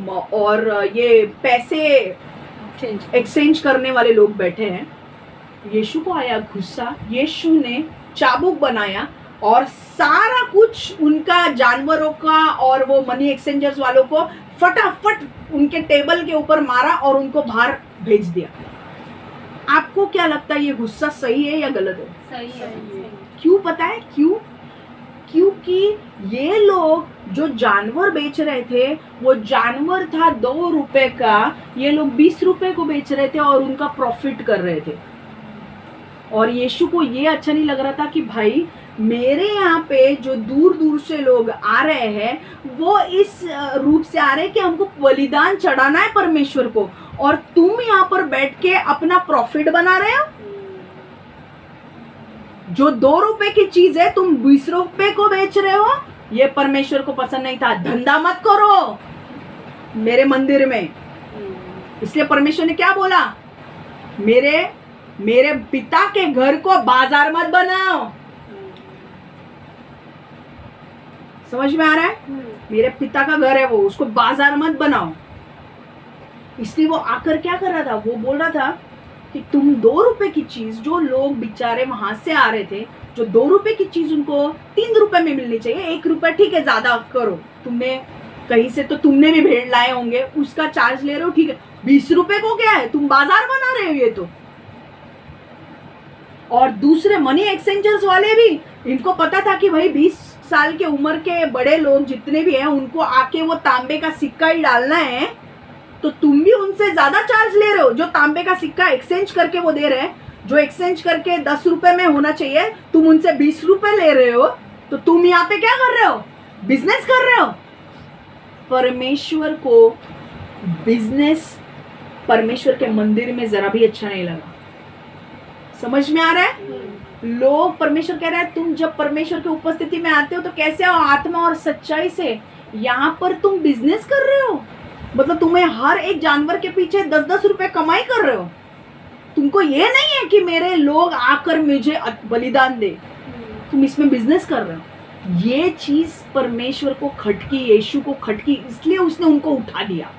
और ये पैसे एक्सचेंज करने वाले लोग बैठे हैं। यीशु को आया गुस्सा, यीशु ने चाबुक बनाया और सारा कुछ उनका जानवरों का और वो मनी एक्सचेंजर्स वालों को फटाफट उनके टेबल के ऊपर मारा और उनको बाहर भेज दिया। आपको क्या लगता है, ये गुस्सा सही है या गलत है? सही है। क्यों पता है क्यों? क्योंकि ये लोग जो जानवर बेच रहे थे वो जानवर था 2 रुपए का, ये लोग 20 रुपए को बेच रहे थे और उनका प्रॉफिट कर रहे थे। और यीशु को ये अच्छा नहीं लग रहा था कि भाई मेरे यहाँ पे जो दूर दूर से लोग आ रहे हैं वो इस रूप से आ रहे हैं कि हमको बलिदान चढ़ाना है परमेश्वर को, और तुम यहाँ पर बैठ के अपना प्रॉफिट बना रहे हो। जो 2 रुपए की चीज है तुम 20 रुपए को बेच रहे हो। ये परमेश्वर को पसंद नहीं था। धंधा मत करो मेरे मंदिर में। इसलिए परमेश्वर ने क्या बोला, मेरे पिता के घर को बाजार मत बनाओ। समझ में आ रहा है? मेरे पिता का घर है वो, उसको बाजार मत बनाओ। इसलिए वो आकर क्या कर रहा था, वो बोल रहा था कि तुम 2 रुपए की चीज, जो लोग बेचारे वहां से आ रहे थे, जो 2 रुपए की चीज उनको 3 रुपए में मिलनी चाहिए। 1 रुपया ठीक है ज्यादा करो, तुमने कहीं से तो तुमने भी भेड़ लाए होंगे, उसका चार्ज ले रहे हो, ठीक है। 20 रुपए को क्या है, तुम बाजार बना रहे हो ये तो। और दूसरे मनी एक्सचेंजर्स वाले भी, इनको पता था कि भाई 20 साल के उम्र के बड़े लोग जितने भी हैं उनको आके वो तांबे का सिक्का ही डालना है, तो तुम भी उनसे ज्यादा चार्ज ले रहे हो। जो तांबे का सिक्का एक्सचेंज करके वो दे रहे हैं, जो एक्सचेंज करके 10 रुपए में होना चाहिए, तुम उनसे 20 रुपए ले रहे हो। तो तुम यहाँ पे क्या कर रहे हो, बिजनेस कर रहे हो। परमेश्वर को बिजनेस परमेश्वर के मंदिर में जरा भी अच्छा नहीं लगा। समझ में आ रहा है? लोग, परमेश्वर कह रहा है तुम जब परमेश्वर की उपस्थिति में आते हो तो कैसे हो, आत्मा और सच्चाई से। यहाँ पर तुम बिजनेस कर रहे हो, मतलब तुम्हें हर एक जानवर के पीछे 10-10 रुपए कमाई कर रहे हो। तुमको ये नहीं है कि मेरे लोग आकर मुझे बलिदान दे, तुम इसमें बिजनेस कर रहे हो। ये चीज परमेश्वर को खटकी, यीशु को खटकी, इसलिए उसने उनको उठा दिया।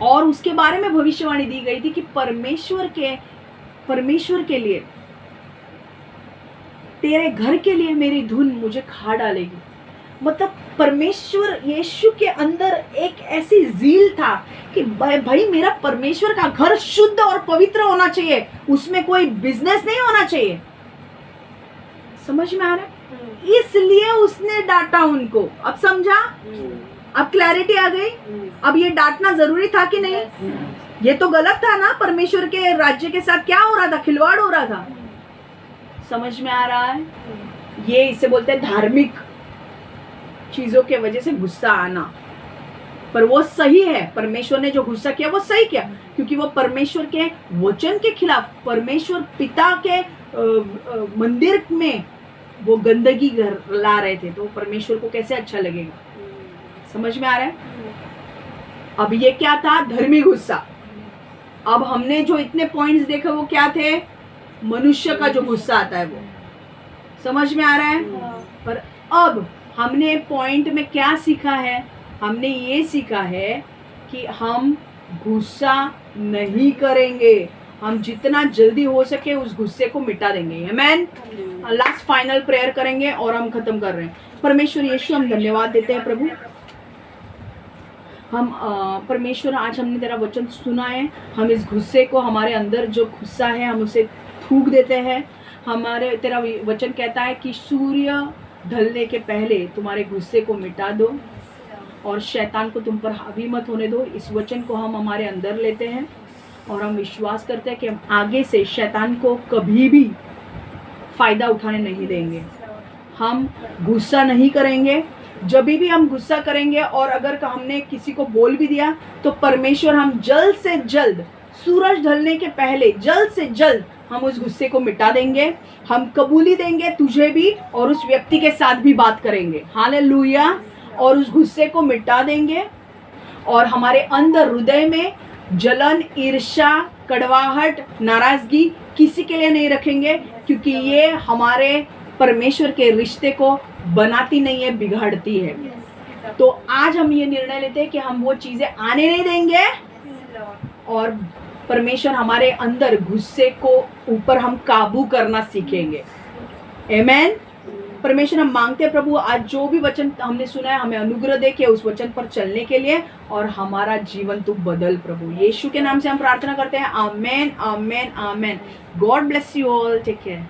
और उसके बारे में भविष्यवाणी दी गई थी कि परमेश्वर के लिए, तेरे घर के लिए मेरी धुन मुझे खा डालेगी। मतलब परमेश्वर, यीशु के अंदर एक ऐसी जील था कि भाई मेरा परमेश्वर का घर शुद्ध और पवित्र होना चाहिए, उसमें कोई बिजनेस नहीं होना चाहिए। समझ में आ रहा है? इसलिए उसने डांटा उनको। अब समझा? अब क्लैरिटी आ गई। अब ये डांटना जरूरी था कि नहीं? ये तो गलत था ना, परमेश्वर के राज्य के साथ क्या हो रहा था, खिलवाड़ हो रहा था। समझ में आ रहा है? ये इसे बोलते हैं धार्मिक चीजों के वजह से गुस्सा आना। पर वो सही है, परमेश्वर ने जो गुस्सा किया वो सही किया, क्योंकि वो परमेश्वर के वचन के खिलाफ, परमेश्वर पिता के मंदिर में वो गंदगी ला रहे थे, तो परमेश्वर को कैसे अच्छा लगेगा? समझ में आ रहा है? अब ये क्या था? धर्मी गुस्सा। अब हमने जो इतने पॉइंट्स देखे वो क्या थे? मनुष्य का जो गुस्सा आता है वो। समझ में आ रहा है? पर अब हमने पॉइंट में क्या सीखा है? हमने ये सीखा है कि हम गुस्सा नहीं करेंगे, हम जितना जल्दी हो सके उस गुस्से को मिटा देंगे। आमीन। लास्ट फाइनल प्रेयर करेंगे और हम खत्म कर रहे हैं। परमेश्वर यीशु, हम धन्यवाद देते हैं प्रभु। हम परमेश्वर, आज हमने तेरा वचन सुना है, हम इस गुस्से को, हमारे अंदर जो गुस्सा है हम उसे थूक देते हैं। हमारे तेरा वचन कहता है कि सूर्य ढलने के पहले तुम्हारे गुस्से को मिटा दो और शैतान को तुम पर हावी मत होने दो। इस वचन को हम हमारे अंदर लेते हैं और हम विश्वास करते हैं कि हम आगे से शैतान को कभी भी फ़ायदा उठाने नहीं देंगे। हम गुस्सा नहीं करेंगे। जब भी हम गुस्सा करेंगे और अगर हमने किसी को बोल भी दिया तो परमेश्वर, हम जल्द से जल्द, सूरज ढलने के पहले जल्द से जल्द हम उस गुस्से को मिटा देंगे। हम कबूली देंगे तुझे भी और उस व्यक्ति के साथ भी बात करेंगे। हालेलुया। और उस गुस्से को मिटा देंगे और हमारे अंदर हृदय में जलन, ईर्ष्या, कड़वाहट, नाराजगी किसी के लिए नहीं रखेंगे, क्योंकि ये हमारे परमेश्वर के रिश्ते को बनाती नहीं है, बिगाड़ती है। तो आज हम ये निर्णय लेते हैं कि हम वो चीजें आने नहीं देंगे और परमेश्वर हमारे अंदर गुस्से को ऊपर हम काबू करना सीखेंगे। आमीन। परमेश्वर, हम मांगते हैं प्रभु, आज जो भी वचन हमने सुना है हमें अनुग्रह दे के उस वचन पर चलने के लिए, और हमारा जीवन तू बदल प्रभु। यीशु के नाम से हम प्रार्थना करते हैं। Amen, amen, amen. God bless you all. Take care.